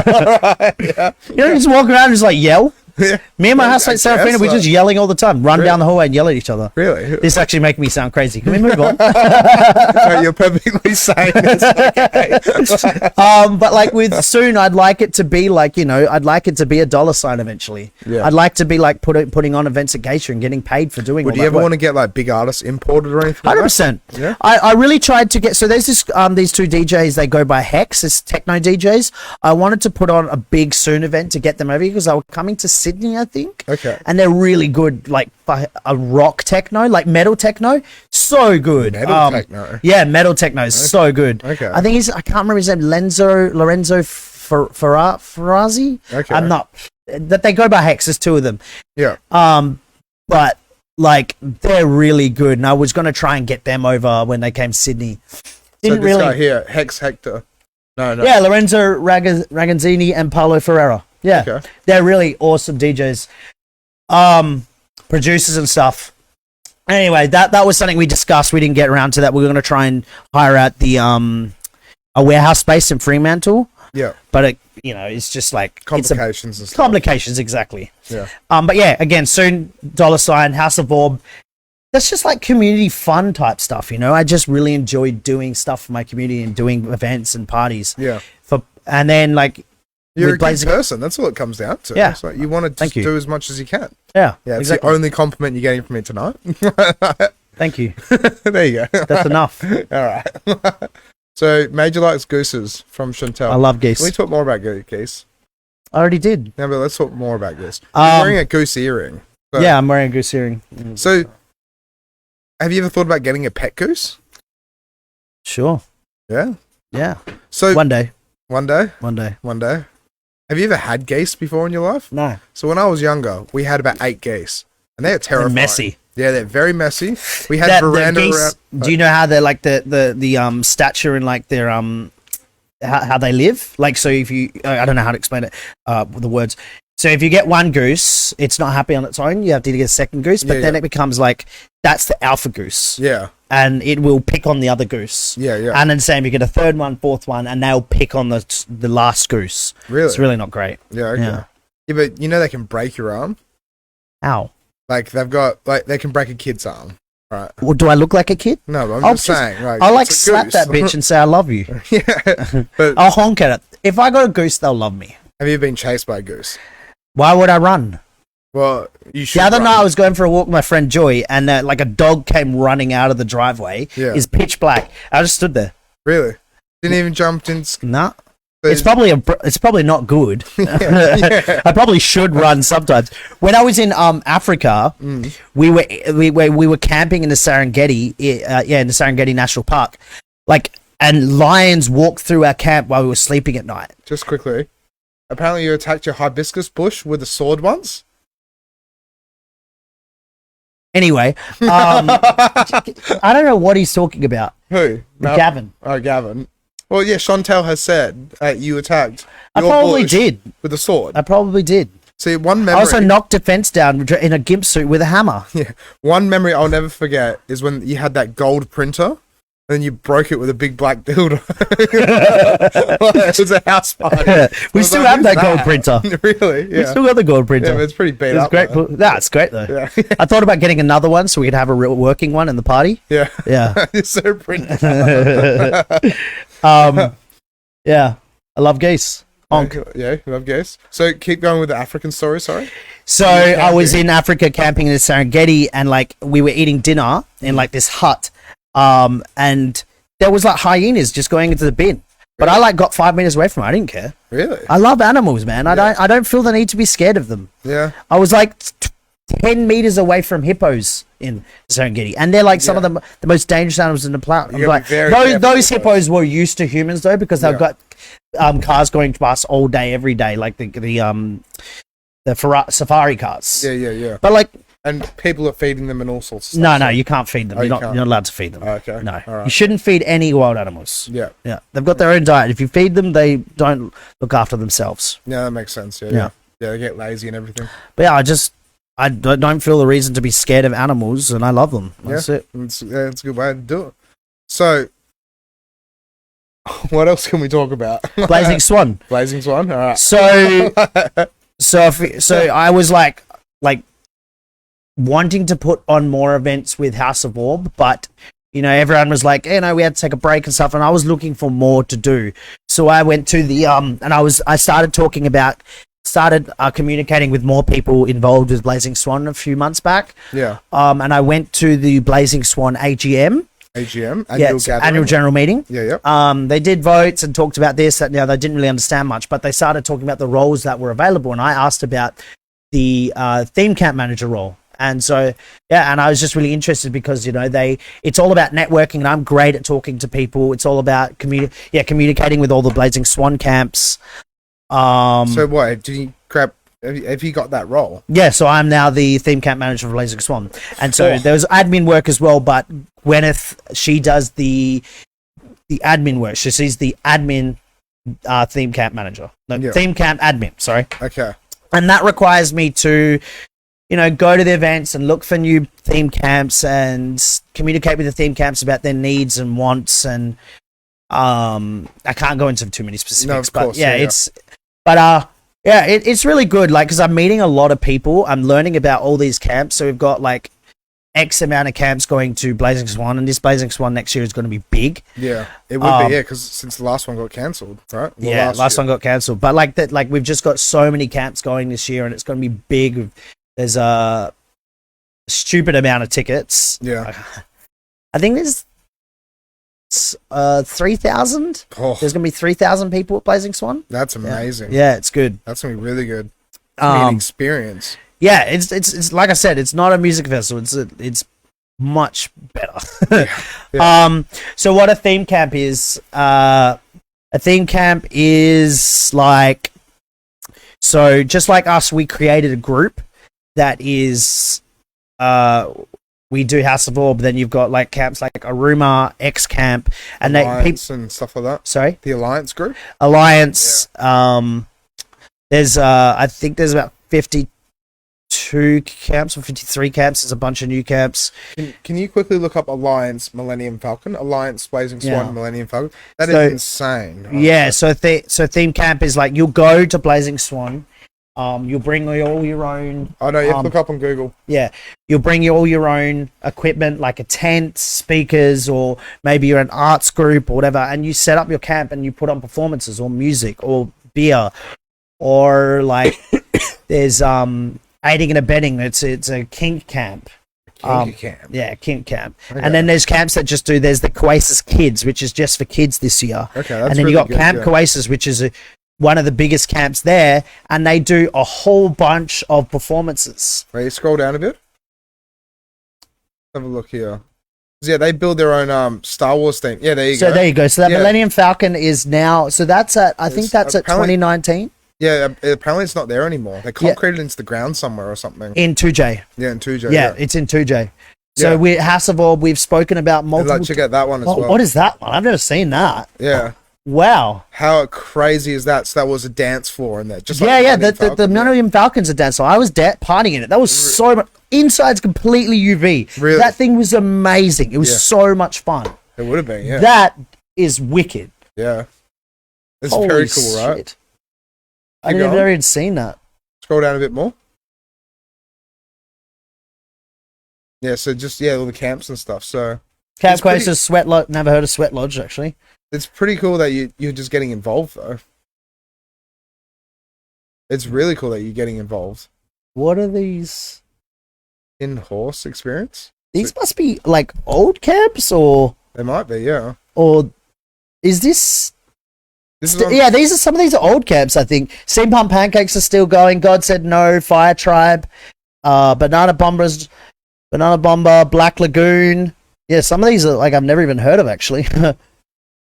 Alright, yeah. You don't just walk around and just like yell. Yeah. Me and my I housemate guess, Serafina, we're just like- yelling all the time. Run Really? down the hallway and yell at each other. Really? This actually making me sound crazy. Can we move on? No, you're perfectly sane. It's okay. But like with soon, I'd like it to be like, you know, I'd like it to be a dollar sign eventually. Yeah. I'd like to be like putting on events at Geisha and getting paid for doing. Would you ever want to get like big artists imported or anything? 100%. Yeah. I really tried to get. So there's this these two DJs. They go by Hex. It's techno DJs. I wanted to put on a big soon event to get them over here because they were coming to Sydney, I think. Okay. And they're really good, like a rock techno, like metal techno. So good. Metal techno? Yeah, metal techno is so good. Okay. I think I can't remember his name. Lorenzo Ferrazzi. Okay. I'm not. That they go by Hex. There's two of them. Yeah. But like they're really good, and I was gonna try and get them over when they came to Sydney. So Didn't this really. guy here, Hex Hector. No. Yeah, Lorenzo Ragazzini and Paolo Ferrera. Yeah, Okay. they're really awesome DJs, producers and stuff. Anyway, that was something we discussed. We didn't get around to that. We were going to try and hire out the a warehouse space in Fremantle, Yeah. but it, you know, it's just like Complications and stuff. complications exactly. Yeah. But yeah, again, soon $ House of Orb. That's just like community fun type stuff, you know. I just really enjoy doing stuff for my community and doing events and parties. Yeah. And then like You're a with good Blazing- person. That's all it comes down to. Yeah. It's like you want to Thank just you. do as much as you can. Yeah, Yeah. It's exactly. the only compliment you're getting from me tonight. Thank you. There you go. That's enough. All right. So, Major likes gooses from Chantel. I love geese. Can we talk more about geese? I already did. No, but let's talk more about goose. You're wearing a goose earring. So, Yeah, I'm wearing a goose earring. So, have you ever thought about getting a pet goose? Sure. Yeah. Yeah. So, One day. one day. One day. Have you ever had geese before in your life? No. So, when I was younger, we had about 8 geese. And they're They're terrifying. messy. Yeah, they're very messy. We had The veranda geese, around. do you know how they're like the stature and like their how they live? Like, so if you, I don't know how to explain it with the words. So if you get one goose, it's not happy on its own. You have to get a second goose, but Yeah, then yeah. it becomes like that's the alpha goose, Yeah. and it will pick on the other goose. Yeah, yeah. And then same, you get a third one, fourth one, and they'll pick on the last goose. Really? It's really not great. Yeah, okay. Yeah. Yeah, but you know they can break your arm? Ow. Like, they've got, like, they can break a kid's arm. Right. Well, do I look like a kid? No, but I'm I'll just just- saying. Like, I'll like it's a slap goose. that bitch and say I love you. Yeah. But I'll honk at it. If I got a goose, they'll love me. have you been chased by a goose? Why would I run? Well, you should. The other run. night I was going for a walk with my friend Joy, and like a dog came running out of the driveway. Yeah. It's pitch black. I just stood there. Really? Didn't even jump in. Nah. It's probably not good. Yeah. I probably should run sometimes. When I was in Africa, we were camping in the Serengeti, in the Serengeti National Park, like, and lions walked through our camp while we were sleeping at night. Just quickly. Apparently, you attacked your hibiscus bush with a sword once. Anyway, I don't know what he's talking about. Who? Gavin. Oh, Gavin. Well, yeah, Chantel has said you attacked I your probably bush did. with a sword. I probably did. See, one I memory. also knocked a fence down in a gimp suit with a hammer. Yeah, one memory I'll never forget is when you had that gold printer, and you broke it with a big black dildo. It was a house party. We I was still like, have that "Who's gold printer. Really? We Yeah. still got the gold printer. Yeah, but it's pretty beat It's up. great. though. That's great though. Yeah. I thought about getting another one so we could have a real working one in the party. Yeah. Yeah. It's so pretty. Yeah. I love geese. Honk. Yeah, love guess. So keep going with the African story. Sorry. So I was in Africa camping in the Serengeti, and like we were eating dinner in like this hut, and there was like hyenas just going into the bin. But I like got 5 meters away from it. I didn't care. Really? I love animals, man. I don't feel the need to be scared of them. Yeah. I was like 10 meters away from hippos in Serengeti, and they're like some of the most dangerous animals in the planet. I'm like, those hippos were used to humans though, because they've got cars going past all day, every day, like the safari cars. Yeah. But like, and people are feeding them and all sorts of stuff. no, you can't feed them. Oh, you're not allowed to feed them. Oh, okay. No, All right. you shouldn't feed any wild animals. Yeah. They've got their own diet. If you feed them, they don't look after themselves. Yeah, that makes sense. Yeah, they get lazy and everything. But yeah, I don't feel the reason to be scared of animals, and I love them. That's it. It's a good way to do it. So, what else can we talk about? Blazing Swan. Blazing Swan. All right. So I was like wanting to put on more events with House of Orb, but you know, everyone was like, we had to take a break and stuff, and I was looking for more to do. So I went to the and I started communicating with more people involved with Blazing Swan a few months back. Yeah. And I went to the Blazing Swan AGM. Annual general meeting. Yeah. They did votes and talked about this, that, and the other. I didn't really understand much, but they started talking about the roles that were available, and I asked about the theme camp manager role. And so, and I was just really interested because, you know, it's all about networking, and I'm great at talking to people. It's all about communicating with all the Blazing Swan camps. So what, have you got that role? Yeah, so I'm now the theme camp manager for Blazing Swan. And so there was admin work as well, but Gwyneth, she does the admin work. So she's the admin theme camp manager. Theme camp admin, sorry. Okay. And that requires me to, you know, go to the events and look for new theme camps and communicate with the theme camps about their needs and wants. And I can't go into too many specifics, but it's really good. Like, because I'm meeting a lot of people, I'm learning about all these camps. So we've got like X amount of camps going to Blazing Swan, and this Blazing Swan next year is going to be big. Yeah, it would be. Yeah, because since the last one got cancelled, right? Well, last one got cancelled, but like that, like we've just got so many camps going this year, and it's going to be big. There's a stupid amount of tickets. Yeah, I think there's 3,000. Oh. There's going to be 3,000 people at Blazing Swan. That's amazing. Yeah, it's good. That's going to be really good. An experience. Yeah, it's like I said, it's not a music festival. It's much better. Yeah. So what a theme camp is? A theme camp is like, so just like us, we created a group that is we do House of Orb. Then you've got like camps like Aruma, X Camp, and Alliance and stuff like that. Sorry, the Alliance group. Alliance. Yeah. There's I think there's about 52 camps or 53 camps. There's a bunch of new camps. Can you quickly look up Alliance Millennium Falcon? Alliance Blazing Swan Millennium Falcon. That is insane. Honestly. Yeah. So theme camp is like you'll go to Blazing Swan. You'll bring all your own. Oh no, you have to look up on Google. Yeah, you'll bring all your own equipment, like a tent, speakers, or maybe you're an arts group or whatever, and you set up your camp and you put on performances or music or beer, or like there's aiding and abetting. It's a kink camp. Kink camp. Yeah, kink camp. Okay. And then there's camps that just do. There's the Coasis Kids, which is just for kids this year. Okay, that's and then really you got good, Camp Coasis, which is one of the biggest camps there, and they do a whole bunch of performances. Wait, you scroll down a bit. Have a look here. Yeah, they build their own Star Wars theme. Yeah, there you go. So there you go. So that Millennium Falcon is now. So that's at. I think that's at 2019. Yeah, apparently it's not there anymore. They concreted into the ground somewhere or something. In 2J. Yeah, in 2J. Yeah, it's in 2J. So we House of Orb. We've spoken about multiple. I'd like to check out that one as well. What is that one? I've never seen that. Yeah. Wow. How crazy is that? So that was a dance floor in there. Just the Millennium Falcon's a dance floor. I was partying in it. That was so much. Inside's completely UV. Really? That thing was amazing. It was so much fun. It would have been, yeah. That is wicked. Yeah. It's very cool, right? Shit. I never even seen that. Scroll down a bit more. Yeah, so just, all the camps and stuff. So Camp Coasis, Sweat Lodge. Never heard of Sweat Lodge, actually. It's pretty cool that you're just getting involved, though. It's really cool that you're getting involved What are these? in horse experience. These must be like old camps, or They might be, yeah. is this? This is Yeah, these are some of these are old camps. I think Steam Pump Pancakes are still going. God Said No, Fire Tribe, Banana Bomber, Black Lagoon. Yeah, some of these are like I've never even heard of actually.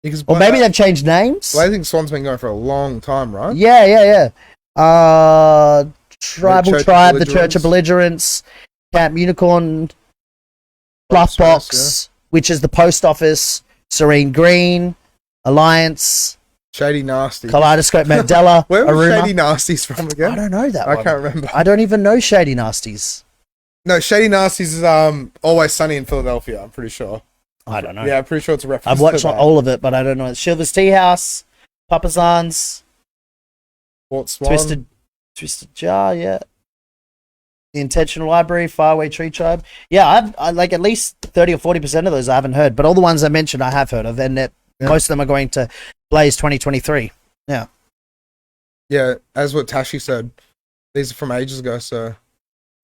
because Or maybe they've changed names. Blazing Swan's been going for a long time, right? Yeah. Tribal Church of Tribe, the Church of Belligerents. Belligerents, Camp Unicorn, Box, Fluff Box, which is the post office, Serene Green, Alliance, Shady Nasty. Kaleidoscope Mandela, Where was Aruma. Shady Nasties from again? I don't know that I one. can't remember. I don't even know Shady Nasties. No, Shady Nasties is Always Sunny in Philadelphia, I'm pretty sure. I don't know. Yeah, I'm pretty sure it's a reference. I've watched to that. all of it, but I don't know. Shilver's Tea House, Papazan's, Fort Swan. Twisted Jar, yeah. The Intentional Library, Faraway Tree Tribe. Yeah, I like at least 30 or 40% of those I haven't heard, but all the ones I mentioned I have heard of, and most of them are going to Blaze 2023. Yeah. Yeah, as what Tashi said, these are from ages ago, so...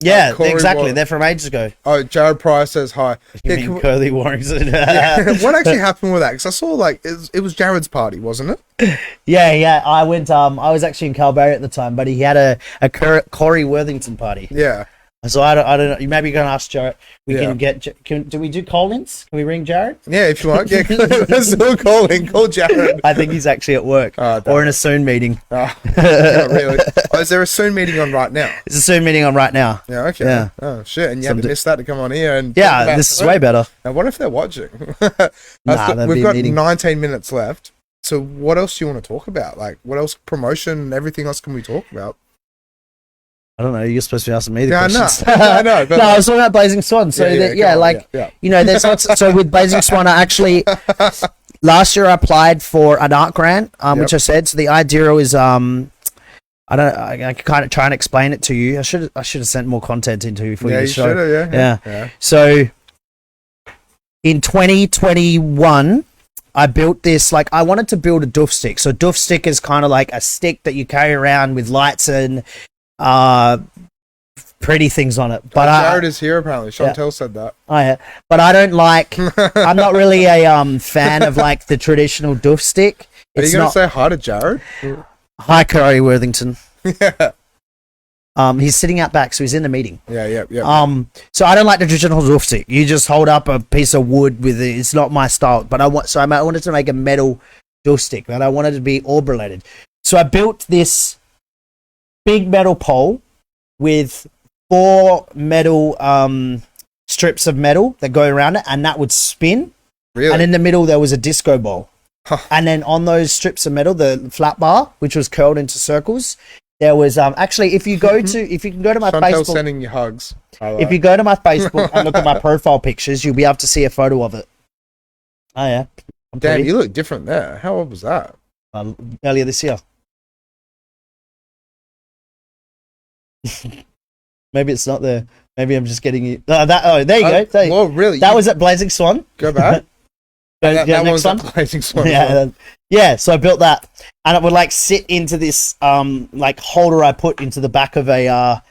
Yeah, Corey exactly. They're from ages ago. Oh, Jared Pryor says hi. You mean Curly Warrington? Yeah, what actually happened with that? Because I saw, like, it was Jared's party, wasn't it? Yeah. I went. I was actually in Calgary at the time, but he had a Corey Worthington party. Yeah. So I don't know. Maybe you can ask Jared. We Yeah. can get. Do we do call-ins? Can we ring Jared? Yeah, if you want. Yeah, still calling. Call Jared. I think he's actually at work or in a soon meeting. Oh, not really. Oh, is there a soon meeting on right now? It's a soon meeting on right now. Yeah, okay. Yeah. Oh, shit. And you had to miss that to come on here. And Yeah, this is way better. Now, what if they're watching? that'd We've be a got meeting. 19 minutes left. So what else do you want to talk about? Like, what else? Promotion and everything else can we talk about? I don't know. You're supposed to be asking me the Yeah, I know. questions. I know. But No, I was talking about Blazing Swan. So go on, yeah. you know, there's lots. So with Blazing Swan, I actually last year I applied for an art grant, which I said. So the idea is, I can kind of try and explain it to you. I should have sent more content into you for Yeah, your you show. should have, yeah. So in 2021, I built this. Like, I wanted to build a doof stick. So doof stick is kind of like a stick that you carry around with lights and pretty things on it. But Jared is here apparently. Chantel said that. but I don't like. I'm not really a fan of like the traditional doof stick. Are you going to say hi to Jared? Hi, Curry Worthington. Yeah. He's sitting out back, so he's in the meeting. Yeah. So I don't like the traditional doof stick. You just hold up a piece of wood with it. It's not my style. But I wanted to make a metal doof stick, but I wanted it to be orb related. So I built this big metal pole with 4 metal strips of metal that go around it, and that would spin. Really? And in the middle there was a disco ball. And then on those strips of metal, the flat bar, which was curled into circles, there was actually if you can go to my Chantel's Facebook, sending you hugs. if you go to my Facebook and look at my profile pictures, you'll be able to see a photo of it. Oh yeah. I'm Damn, pretty. you look different there. How old was that? Earlier this year. Maybe it's not there. Maybe I'm just getting you. There you go. Well, really? That was at Blazing Swan. Go back. that next was one. Blazing Swan. as well. Yeah. So I built that, and it would like sit into this like holder I put into the back of a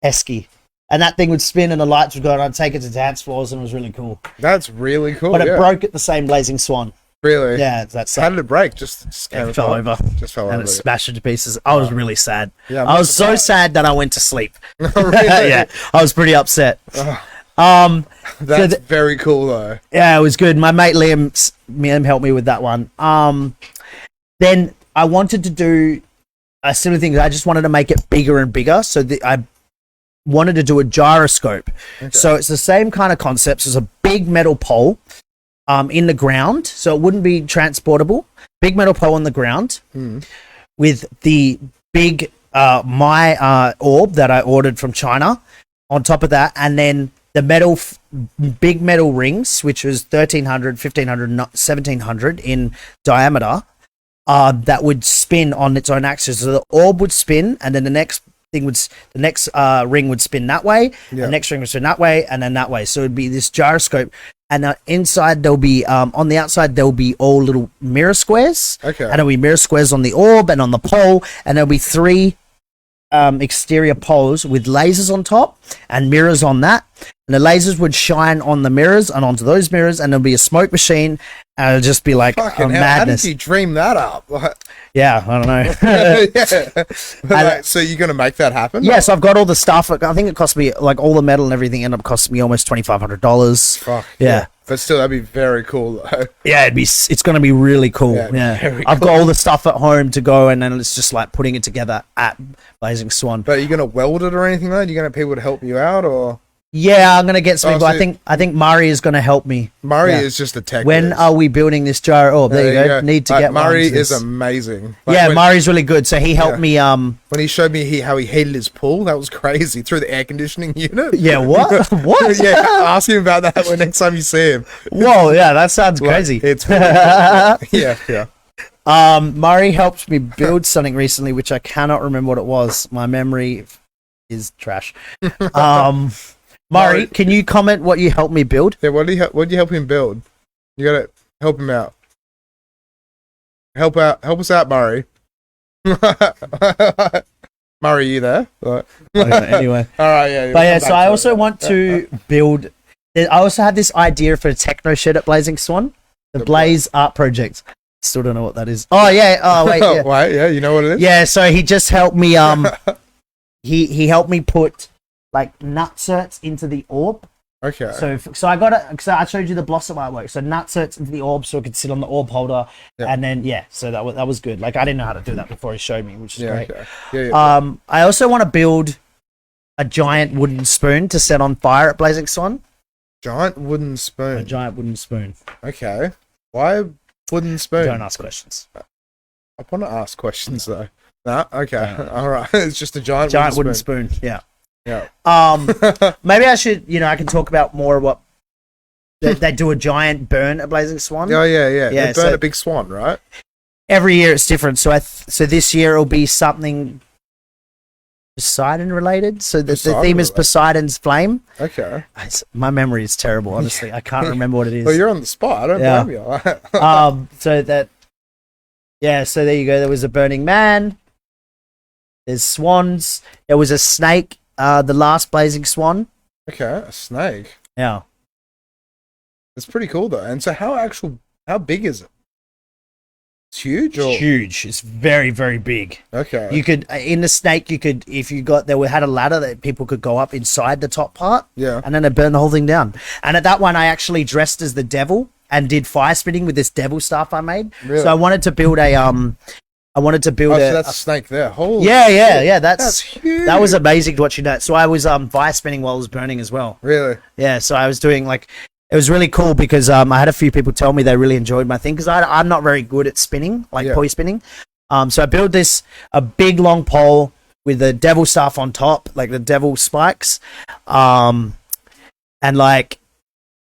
esky, and that thing would spin, and the lights would go, and I'd take it to dance floors, and it was really cool. That's really cool. But it broke at the same Blazing Swan. Really? Yeah, that's How did it break? Just it fell over. Just fell And over. it smashed into pieces. I was really sad. Yeah, I was so sad that I went to sleep. Really? Yeah, I was pretty upset. That's very cool though. Yeah, it was good. My mate Liam helped me with that one. Then I wanted to do a similar thing. I just wanted to make it bigger and bigger. So I wanted to do a gyroscope. Okay. So it's the same kind of concept. So it's a big metal pole in the ground. So it wouldn't be transportable. Big metal pole on the ground with the big my orb that I ordered from China on top of that. And then the big metal rings, which was 1300, 1500, 1700 in diameter, that would spin on its own axis. So the orb would spin, and then the next ring would spin that way, the next ring would spin that way, and then that way. So it'd be this gyroscope, and inside there'll be on the outside there'll be all little mirror squares. Okay. And there'll be mirror squares on the orb and on the pole, and there'll be 3 exterior poles with lasers on top and mirrors on that. And the lasers would shine on the mirrors and onto those mirrors, and there'll be a smoke machine, and it'll just be like Fucking hell, madness. how did you dream that up? Yeah, I don't know. Yeah. Like, so you're gonna make that happen? Yes, I've got all the stuff. I think it cost me, like, all the metal and everything ended up costing me almost $2,500. Fuck. Yeah. But still, that'd be very cool, though. Yeah, it's going to be really cool. Yeah. very I've cool. got all the stuff at home to go, and then it's just like putting it together at Blazing Swan. But are you gonna weld it or anything, though? Are you gonna have people to help you out, or Yeah, I'm going to get some people. so- I think Murray is going to help me. Murray Yeah. is just a tech? When whiz. are we building this jar? Oh, there you go. Need to get Murray one to is this. amazing. Like, Yeah, when, Murray's really good. So he helped me. when he showed me how he heated his pool, that was crazy through the air conditioning unit. Yeah, what? What? Yeah, ask him about that when next time you see him. Whoa, yeah, that sounds Like, crazy. it's really cool. Yeah. Murray helped me build something recently, which I cannot remember what it was. My memory is trash. Murray, can you comment what you helped me build? Yeah, what do you help him build? You gotta help him out. Help us out, Murray. Murray, you there? Right. Anyway. All right, yeah. But yeah, so I also want to build. I also have this idea for a techno shed at Blazing Swan, the Blaze Art Project. Still don't know what that is. Oh yeah. Oh wait. Yeah. Wait, yeah, you know what it is? Yeah. So he just helped me. He helped me put like nutserts into the orb. Okay. So I got it because I showed you the blossom artwork. So nutserts into the orb, so it could sit on the orb holder, and then so that was good. Like I didn't know how to do that before he showed me, which is great. Okay. Yeah. I also want to build a giant wooden spoon to set on fire at Blazing Swan. Giant wooden A spoon. giant wooden spoon. Okay. Why wooden spoon? Don't ask questions. I want to ask questions though. No. Okay. All right. It's just a giant Wooden spoon. Yeah. Yeah. Maybe I should. I can talk about more what they do. A giant burn at Blazing Swan. Oh yeah. They burn so a big swan, right? every year it's different. So so this year it'll be something Poseidon related. So the theme is Poseidon's flame. Okay. My memory is terrible, honestly. I can't remember what it is. Well, you're on the spot. I don't blame you. So that. Yeah. So there you go. There was a burning man. There's swans. There was a snake. The last Blazing Swan. Okay, a snake. Yeah. It's pretty cool though. And so how big is it? It's huge? Or? It's huge. It's very, very big. Okay. You could, in the snake, if you had a ladder that people could go up inside the top part. Yeah. And then they burn the whole thing down. And at that one, I actually dressed as the devil and did fire spitting with this devil staff I made. Really? So I wanted to build so that's a snake there. Holy yeah. That's huge. That was amazing watching that. So I was fire spinning while it was burning as well. Really? Yeah. So I was doing it was really cool because I had a few people tell me they really enjoyed my thing because I'm not very good at spinning, poi spinning. So I built a big long pole with the devil staff on top, like the devil spikes. And it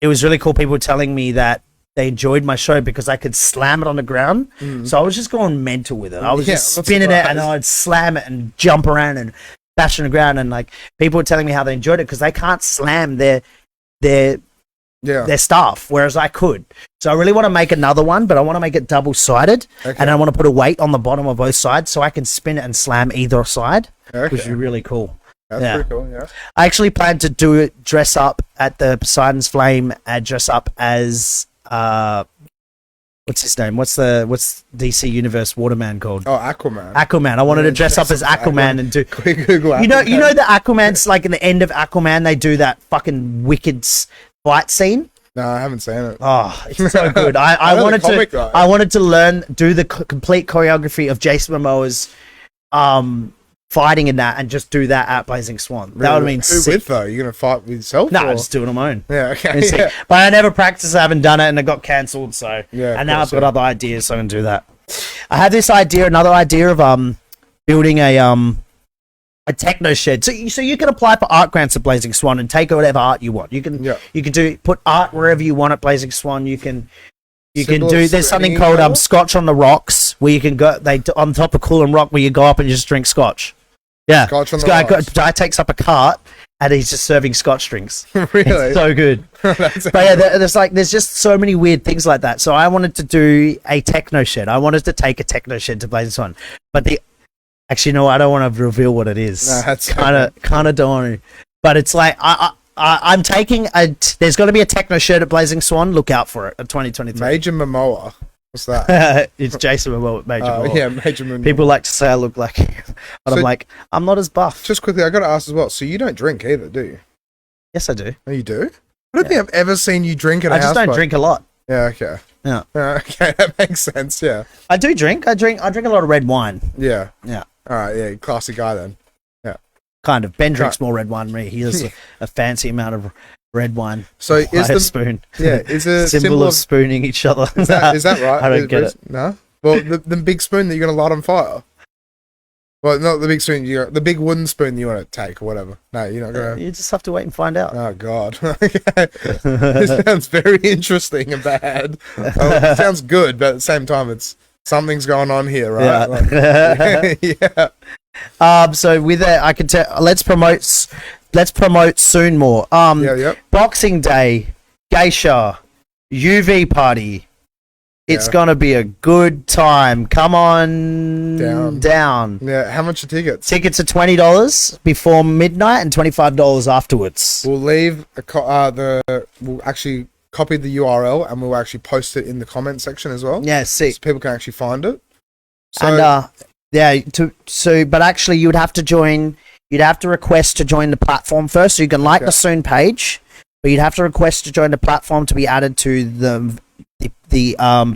was really cool. People were telling me that they enjoyed my show because I could slam it on the ground. So I was just going mental with it. I was just spinning it and I'd slam it and jump around and bash on the ground. And people were telling me how they enjoyed it because they can't slam their staff, whereas I could. So I really want to make another one, but I want to make it double-sided, and I want to put a weight on the bottom of both sides so I can spin it and slam either side, which would be really cool. That's pretty cool, yeah. I actually plan to dress up at the Poseidon's Flame and dress up as what's his name? What's DC Universe Waterman called? Oh, Aquaman. Aquaman. I wanted to dress up as Aquaman and do. Quick Google Aquaman. You know the Aquaman's in the end of Aquaman they do that fucking wicked fight scene. No, I haven't seen it. Oh, it's so good. I wanted to do the complete choreography of Jason Momoa's fighting in that and just do that at Blazing Swan. That would mean Who with though? You're gonna fight with yourself? No, or? I just do it on my own. Yeah, okay. Yeah. But I never practiced. I haven't done it, and it got cancelled. So and now I've got other ideas, so I can do that. I had this another idea of building a techno shed. So you can apply for art grants at Blazing Swan and take whatever art you want. You can put art wherever you want at Blazing Swan. You can do. There's something called Scotch on the Rocks where you can go. On top of Coolum Rock where you go up and you just drink Scotch. Yeah, this guy takes up a cart and he's just serving Scotch drinks. Really? It's so good. But yeah, there's just so many weird things like that. So I wanted to do a techno shed. I wanted to take a techno shed to Blazing Swan, but Actually, no, I don't want to reveal what it is. No, that's kind of don't want to. But it's like I'm taking there's got to be a techno shirt at Blazing Swan. Look out for it at 2023. Major Momoa. What's that? It's Jason Momoa, Major Momoa. Yeah, Major Momoa. People like to say I look like him, but I'm like, I'm not as buff. Just quickly, I got to ask as well. So you don't drink either, do you? Yes, I do. Oh, you do? I don't think I've ever seen you drink at a house. I just don't drink a lot. Yeah, okay. Yeah. Okay, that makes sense, yeah. I do drink. I drink a lot of red wine. Yeah. Yeah. All right, yeah, classy guy then. Yeah. Kind of. Ben drinks more red wine than me. He has a fancy amount of red wine. So is the spoon? Yeah, is a symbol of spooning each other. Is that right? I don't get it. No. Well, the big spoon that you're gonna light on fire. Well, not the big spoon. The big wooden spoon you want to take or whatever. No, you're not gonna. You just have to wait and find out. Oh God. Okay. This sounds very interesting and bad. It sounds good, but at the same time, it's something's going on here, right? Yeah. Yeah. So with that, I can tell. Let's promote soon more. Boxing Day, geisha, UV party. It's gonna be a good time. Come on down. Yeah, how much are tickets? Tickets are $20 before midnight and $25 afterwards. We'll leave we'll actually copy the URL and we'll actually post it in the comment section as well. Yeah, see, so people can actually find it. So, and but actually, you'd have to join. You'd have to request to join the platform first, so you can like the Soon page, but you'd have to request to join the platform to be added to the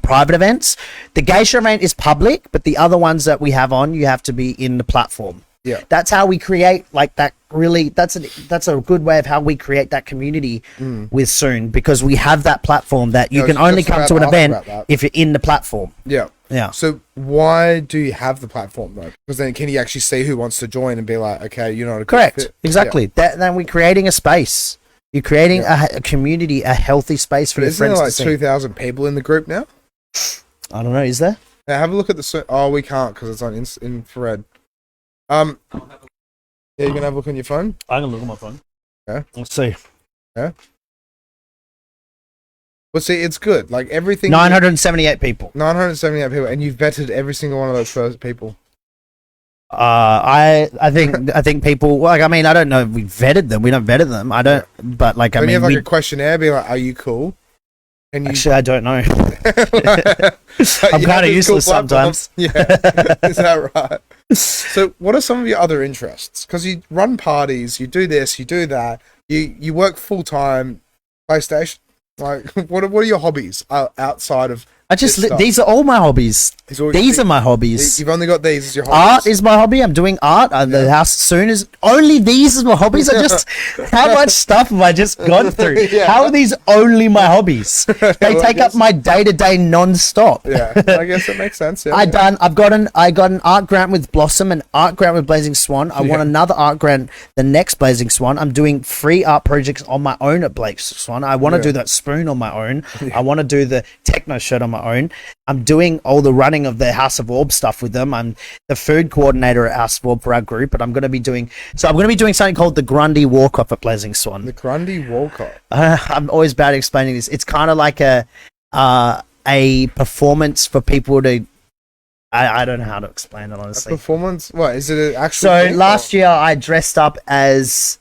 private events. The geisha event is public, but the other ones that we have on, you have to be in the platform. Yeah, that's how we create like that. Really, that's a good way of how we create that community with Soon, because we have that platform that you can only come to an event if you're in the platform. Yeah. Yeah. So why do you have the platform though? Because then can you actually see who wants to join and be like, okay, you're not a correct. Fit. Exactly. Yeah. Then we're creating a space. You're creating a community, a healthy space for your friends to see. Isn't there like 2,000 people in the group now? I don't know. Is there? Now have a look at the. Oh, we can't because it's on Infra-Red. Yeah, you can have a look on your phone. I'm gonna look on my phone. Yeah. Let's see. Yeah. Well, see, it's good. Like everything. 978 people. 978 people, and you've vetted every single one of those first people. I think people. Like, I mean, I don't know if we vetted them. We don't vetted them. I don't. But like, I mean, you have like a questionnaire, be like, "Are you cool?" And actually, I don't know. I'm kind of useless sometimes. Yeah, is that right? So, what are some of your other interests? Because you run parties, you do this, you do that. You work full time. PlayStation. Like, what are your hobbies outside of? These are all my hobbies. These are my hobbies. You've only got these as your hobbies. Art is my hobby. I'm doing art. The house soon is only these as my hobbies. How much stuff have I just gone through? Yeah. How are these only my hobbies? They take up my day-to-day non-stop. Yeah, I guess it makes sense. Yeah, I got an art grant with Blossom, an art grant with Blazing Swan. I want another art grant the next Blazing Swan. I'm doing free art projects on my own at Blazing Swan. I want to do that spoon on my own. I want to do the techno shirt on my own. I'm doing all the running of the House of Orb stuff with them. I'm the food coordinator at House of Orb for our group, but I'm going to be doing something called the Grundy Walk-Off at Blazing Swan. The Grundy Walk-Off. I'm always bad at explaining this. It's kind of like a performance for people to. I don't know how to explain it honestly. A performance? What is it? An actual? So last year I dressed up as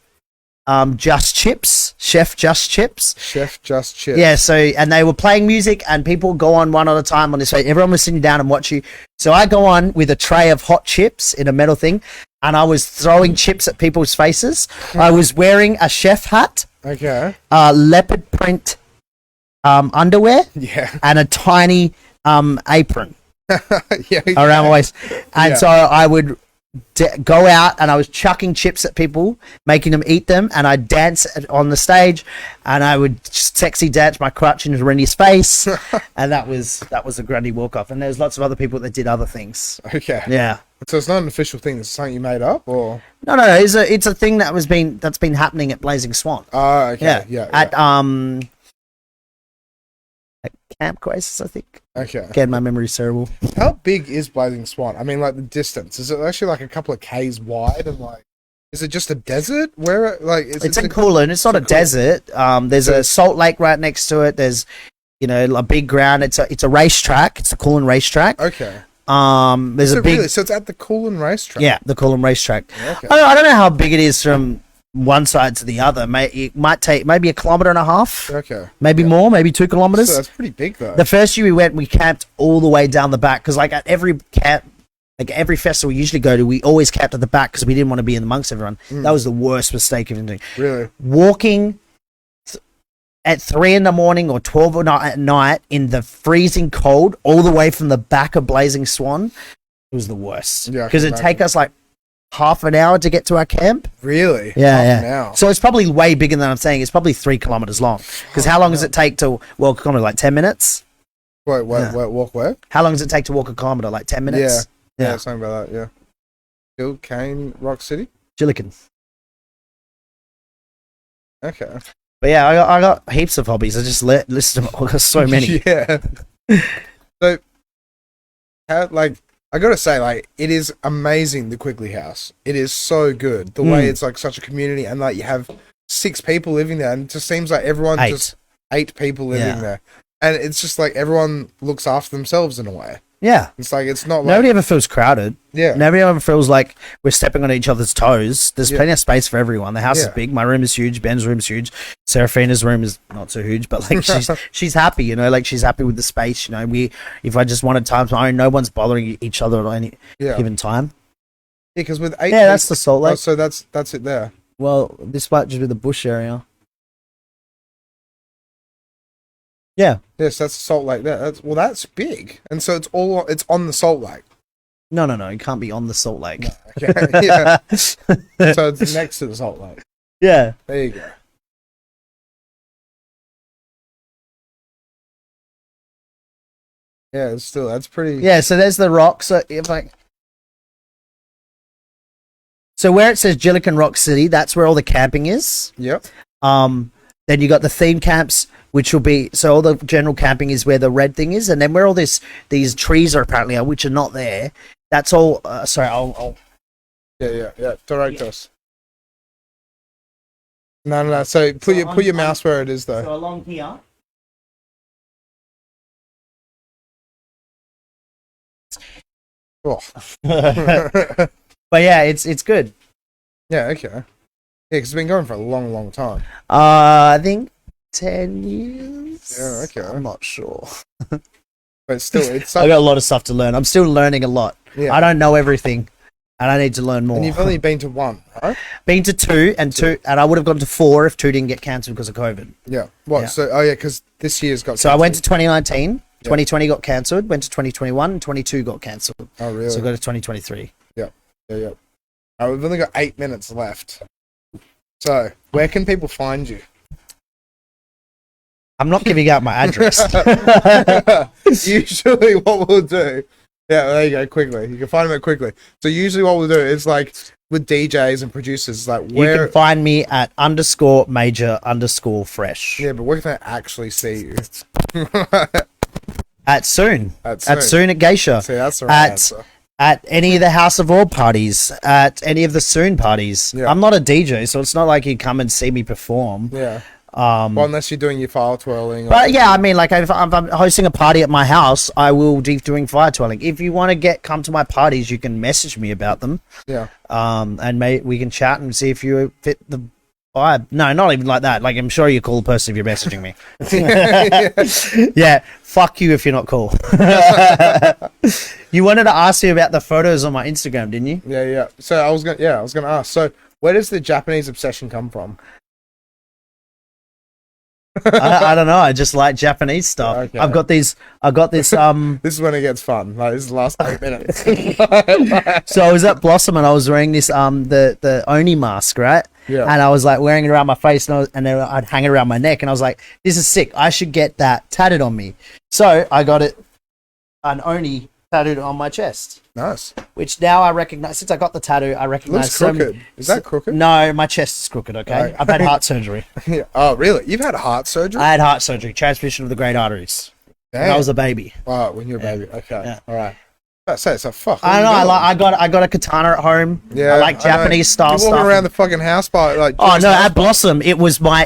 Just Chips, Chef Just Chips. Chef Just Chips. Yeah, so, and they were playing music and people go on one at a time on this. Everyone was sitting down and watch you. So I go on with a tray of hot chips in a metal thing and I was throwing chips at people's faces. I was wearing a chef hat. Okay. Leopard print underwear. Yeah. And a tiny apron. Yeah, around my waist. And so I would go out and I was chucking chips at people, making them eat them, and I'd dance on the stage and I would sexy dance my crutch into Rennie's face. And that was a Grundy walk-off. And there's lots of other people that did other things. Okay. Yeah. So it's not an official thing, it's something you made up, or no, it's a thing that's been happening at Blazing Swan. Oh, okay. Yeah. At Camp Oasis, I think. Okay. Again, my memory's terrible. How big is Blazing Swan? I mean, like the distance. Is it actually like a couple of k's wide, and like, is it just a desert? Where like it's in Coolin. It's not a desert. There's a salt lake right next to it. There's, a big ground. It's a racetrack. It's a Coolin racetrack. Okay. There's So a big really, so it's at the Coolin racetrack. yeah, the Coolum racetrack. Okay. I don't know how big it is from one side to the other. It might take maybe 1.5 kilometers. Okay. Maybe more, maybe 2 kilometers. So that's pretty big though. The first year we went, we camped all the way down the back because, like, at every camp, like every festival we usually go to, we always camped at the back because we didn't want to be in amongst everyone. That was the worst mistake of doing. Really? Walking at 3 in the morning or 12 at night in the freezing cold, all the way from the back of Blazing Swan, it was the worst. Yeah, I because can it'd take us like half an hour to get to our camp. Really? Yeah, Half an yeah. hour. So it's probably way bigger than I'm saying. It's probably 3 kilometers long. Because how long does it take to walk a kilometer? Like 10 minutes? Wait, walk where? How long does it take to walk a kilometer? Like 10 minutes? Yeah, something about that, yeah. Bill Kane, Rock City? Gilligan. Okay. But yeah, I got heaps of hobbies. I just listed them. I got so many. Yeah. So, I gotta say, like, it is amazing, the Quigley House. It is so good. The way it's like such a community, and like you have 6 people living there, and it just seems like everyone 8. just 8 people living there. And it's just like everyone looks after themselves in a way. Yeah. It's like, it's not like... Nobody ever feels crowded. Yeah. Nobody ever feels like we're stepping on each other's toes. There's plenty of space for everyone. The house is big. My room is huge. Ben's room is huge. Seraphina's room is not so huge, but like she's happy, you know, like she's happy with the space, you know. If I just wanted time to my own, no one's bothering each other at any given time. Yeah, because with 8 Yeah, that's the Salt Lake. Oh, so that's it there. Well, this might just be the bush area. Yeah. Yes, that's Salt Lake there. That's big. And so it's on the Salt Lake. No, it can't be on the Salt Lake. No, okay. Yeah. So it's next to the Salt Lake. Yeah. There you go. Yeah, it's still, that's pretty... Yeah, so there's the rock. So where it says Gilligan Rock City, that's where all the camping is. Yep. Then you got the theme camps, which will be, so all the general camping is where the red thing is, and then where all these trees are apparently are, which are not there. That's all. Sorry, I'll. Yeah. Directos. No. So put your mouse where it is though. So along here. Oh. But yeah, it's good. Yeah. Okay. Yeah, because it's been going for a long, long time. I think 10 years. Yeah. Okay. I'm not sure. But still, it's. I got a lot of stuff to learn. I'm still learning a lot. Yeah. I don't know everything, and I need to learn more. And you've only been to 1, right? Been to 2, and I would have gone to 4 if 2 didn't get cancelled because of COVID. Yeah. What? Yeah. So, because this year's got. So I went to 2019. 2020 got cancelled. Went to 2021, and 22 got cancelled. Oh, really? So I go to 2023. Yeah. We've only got 8 minutes left. So, where can people find you? I'm not giving out my address. Usually what we'll do... Yeah, there you go, quickly. You can find them quickly. So usually what we'll do is like with DJs and producers, like where... You can find me at _major_fresh. Yeah, but where can they actually see you? At Soon. At Soon at Geisha. See, that's the right answer. At any of the House of Orb parties, at any of the Soon parties. Yeah. I'm not a DJ, so it's not like you come and see me perform. Yeah. Well, unless you're doing your file twirling. But yeah, I mean, like if I'm hosting a party at my house, I will be doing fire twirling. If you want to come to my parties, you can message me about them. Yeah. And we can chat and see if you fit the vibe. No, not even like that. Like I'm sure you're a cool person if you're messaging me. Yeah. Fuck you if you're not cool. You wanted to ask me about the photos on my Instagram, didn't you? Yeah. So I was gonna ask. So where does the Japanese obsession come from? I don't know. I just like Japanese stuff. Okay. I've got this. This is when it gets fun. Like this is the last 8 minutes. So I was at Blossom and I was wearing this the Oni mask, right? Yeah. And I was like wearing it around my face and then I'd hang it around my neck and I was like, this is sick. I should get that tatted on me. So I got an Oni tattooed on my chest. Nice. Which now I recognize. Since I got the tattoo, I recognize. Looks crooked. Is that crooked? No, my chest is crooked. Okay, Right. I've had heart surgery. Yeah. Oh, really? You've had heart surgery? I had heart surgery, transmission of the great arteries. Damn. When I was a baby. Oh, when you were a baby. Okay. Yeah. All right. I say it's a fuck. I don't know. I got a katana at home. Yeah, I like Japanese style You're stuff. walking around the fucking house by like. Oh no! At Blossom, it was so I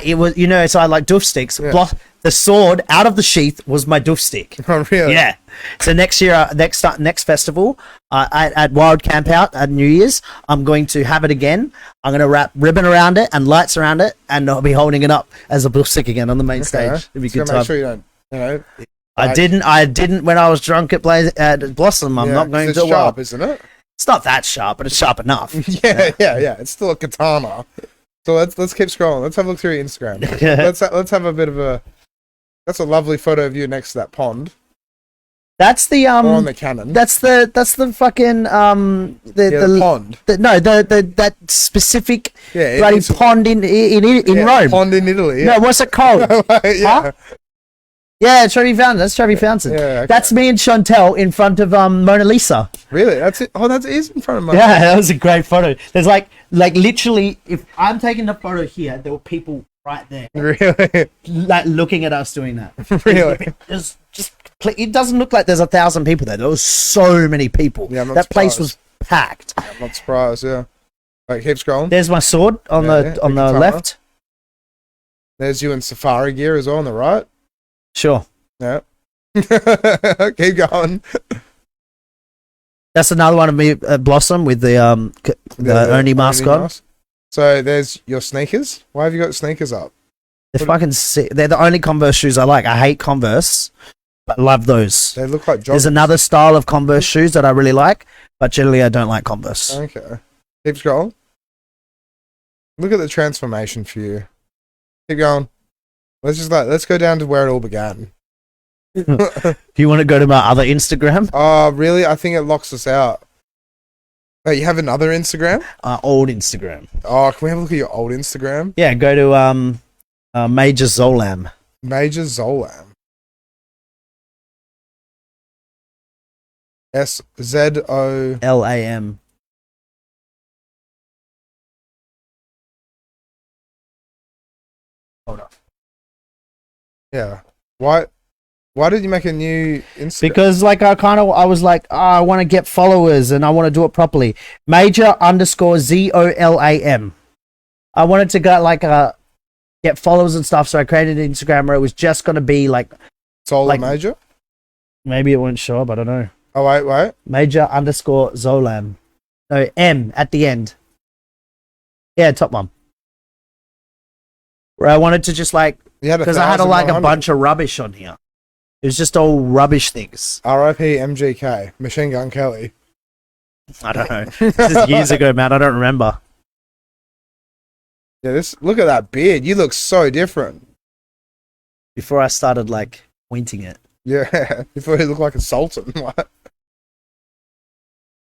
like doof sticks. Yeah. The sword out of the sheath was my doof stick. Oh really? Yeah. So next year, next festival, at Wild Camp Out at New Year's, I'm going to have it again. I'm going to wrap ribbon around it and lights around it, and I'll be holding it up as a doof stick again on the main stage. It'd be good time. Make sure you don't. I didn't when I was drunk at Blossom. I'm not going it's to. sharp, isn't it? It's not that sharp, but it's sharp enough. Yeah. It's still a katana. So let's keep scrolling. Let's have a look through your Instagram. let's have a bit of a. That's a lovely photo of you next to that pond. That's the Or on the cannon. That's the fucking the pond. That specific bloody pond in Rome. Pond in Italy. Yeah. No, what's it called? Yeah. Huh? Yeah, Trevi Fountain. That's Trevi Fountain. Yeah, okay. That's me and Chantel in front of Mona Lisa. Really? That's it. Oh, that is in front of Mona. Yeah, that was a great photo. There's like literally, if I'm taking the photo here, there were people right there. Really? Like looking at us doing that. Really? It doesn't look like there's 1,000 people there. There was so many people. Yeah, that place was packed. I'm not surprised. Yeah. Right, keep scrolling. There's my sword on the left. There's you in safari gear as well on the right. Sure. Yeah. Keep going. That's another one of me at Blossom with the Oni mascot. So there's your sneakers. Why have you got sneakers up? They're fucking sick. They're the only Converse shoes I like. I hate Converse, but love those. They look like joggers. There's another style of Converse shoes that I really like, but generally I don't like Converse. Okay. Keep scrolling. Look at the transformation for you. Keep going. Let's go down to where it all began. Do you want to go to my other Instagram? Oh, really? I think it locks us out. Oh, you have another Instagram? Old Instagram. Oh, can we have a look at your old Instagram? Yeah, go to Major Zolam. Major Zolam. SZOLAM. Hold on. Yeah. Why did you make a new Instagram? Because I was like, I want to get followers and I want to do it properly. Major_ZOLAM. I wanted to go get followers and stuff, so I created an Instagram where it was just gonna be like Zola Major? Maybe it won't show up, I don't know. Oh wait. Major_Zolam. No, M at the end. Yeah, top one. Where I wanted to just because I had a bunch of rubbish on here. It was just all rubbish things. RIP MGK, Machine Gun Kelly. I don't know. This is years ago, man. I don't remember. Yeah, look at that beard. You look so different. Before I started pointing it. Yeah, before you look like a sultan.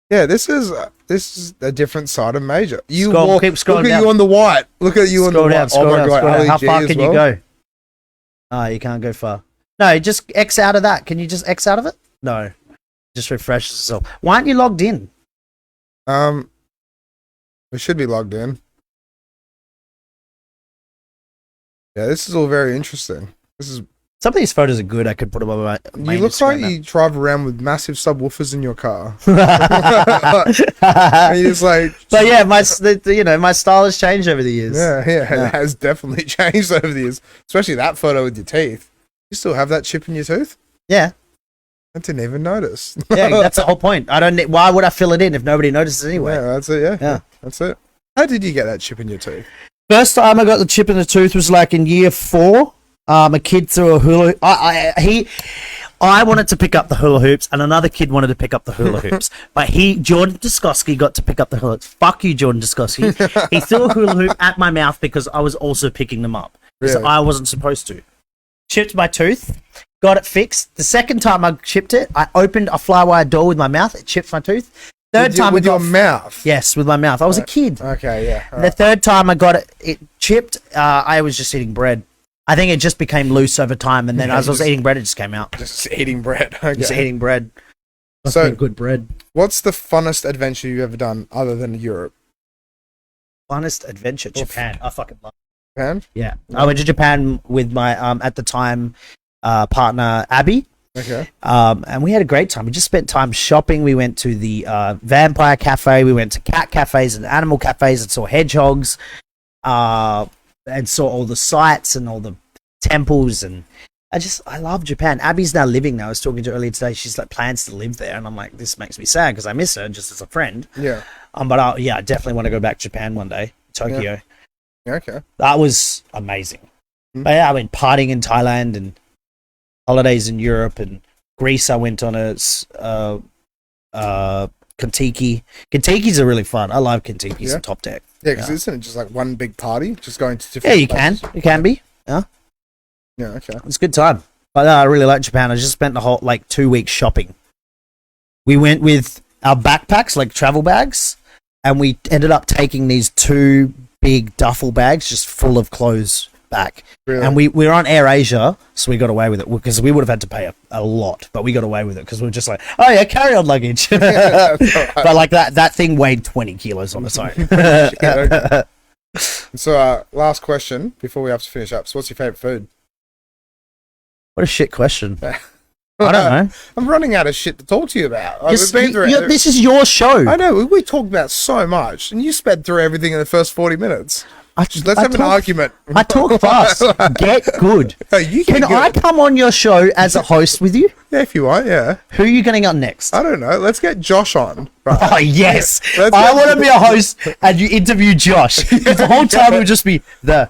Yeah, this is a different side of Major. Keep scrolling look at down. You on the white. Look at you on the white. Scroll down. How far can you go? Oh, you can't go far. No, just X out of that. Can you just X out of it? No. Just refresh yourself. Why aren't you logged in? We should be logged in. Yeah, this is all very interesting. Some of these photos are good. I could put them on my You look like you drive around with massive subwoofers in your car. And you're just But yeah, my style has changed over the years. Yeah, it has definitely changed over the years. Especially that photo with your teeth. You still have that chip in your tooth? Yeah. I didn't even notice. Yeah, that's the whole point. Why would I fill it in if nobody notices anyway? Yeah, that's it. Yeah, that's it. How did you get that chip in your tooth? First time I got the chip in the tooth was in year 4. A kid threw a hula. I wanted to pick up the hula hoops, and another kid wanted to pick up the hula hoops. But Jordan Duskowski got to pick up the hula hoops. Fuck you, Jordan Duskowski. He threw a hula hoop at my mouth because I was also picking them up. Because I wasn't supposed to. Chipped my tooth, got it fixed. The second time I chipped it, I opened a flywire door with my mouth. It chipped my tooth. Third time with your mouth? Yes, with my mouth. I was a kid. Okay, yeah. The third time I got it chipped, I was just eating bread. I think it just became loose over time, and then as I was eating bread, it just came out. Just eating bread. Okay. Just eating bread. So good bread. What's the funnest adventure you've ever done other than Europe? Funnest adventure? Japan. I fucking love Japan? Yeah. I went to Japan with my, at the time, partner, Abby. Okay. And we had a great time. We just spent time shopping. We went to the vampire cafe. We went to cat cafes and animal cafes and saw hedgehogs. And saw all the sights and all the temples. And I love Japan. Abby's now living there. I was talking to her earlier today. She's like plans to live there. And I'm like, this makes me sad because I miss her just as a friend. Yeah. But I definitely want to go back to Japan one day. Tokyo. Yeah. Okay. That was amazing. Mm. But yeah, I mean, partying in Thailand and holidays in Europe and Greece. I went on a Kentucky. Kentucky's are really fun. I love Kentucky's and Top Deck. Yeah, because isn't it just like one big party, just going to different? Yeah, you places? can. You can be. Yeah. Yeah. Okay. It's a good time. But I really like Japan. I just spent the whole 2 weeks shopping. We went with our backpacks, like travel bags, and we ended up taking these 2 big duffel bags just full of clothes back. Really? And we were on Air Asia, so we got away with it because we would have had to pay a lot, but we got away with it because we were just like, oh yeah, carry on luggage. Yeah, right. But like that thing weighed 20 kilos on its own. Okay. So, last question before we have to finish up. So, what's your favorite food? What a shit question. I don't know. I'm running out of shit to talk to you about. Like, we've been through This is your show. I know. We talked about so much, and you sped through everything in the first 40 minutes. Let's have an argument. I talk fast. Get good. Hey, Can I come on your show as a host with you? Yeah, if you want, yeah. Who are you getting on next? I don't know. Let's get Josh on. Right. Oh, yes. Let's I get- want to be a host and you interview Josh. 'Cause the whole time it would just be the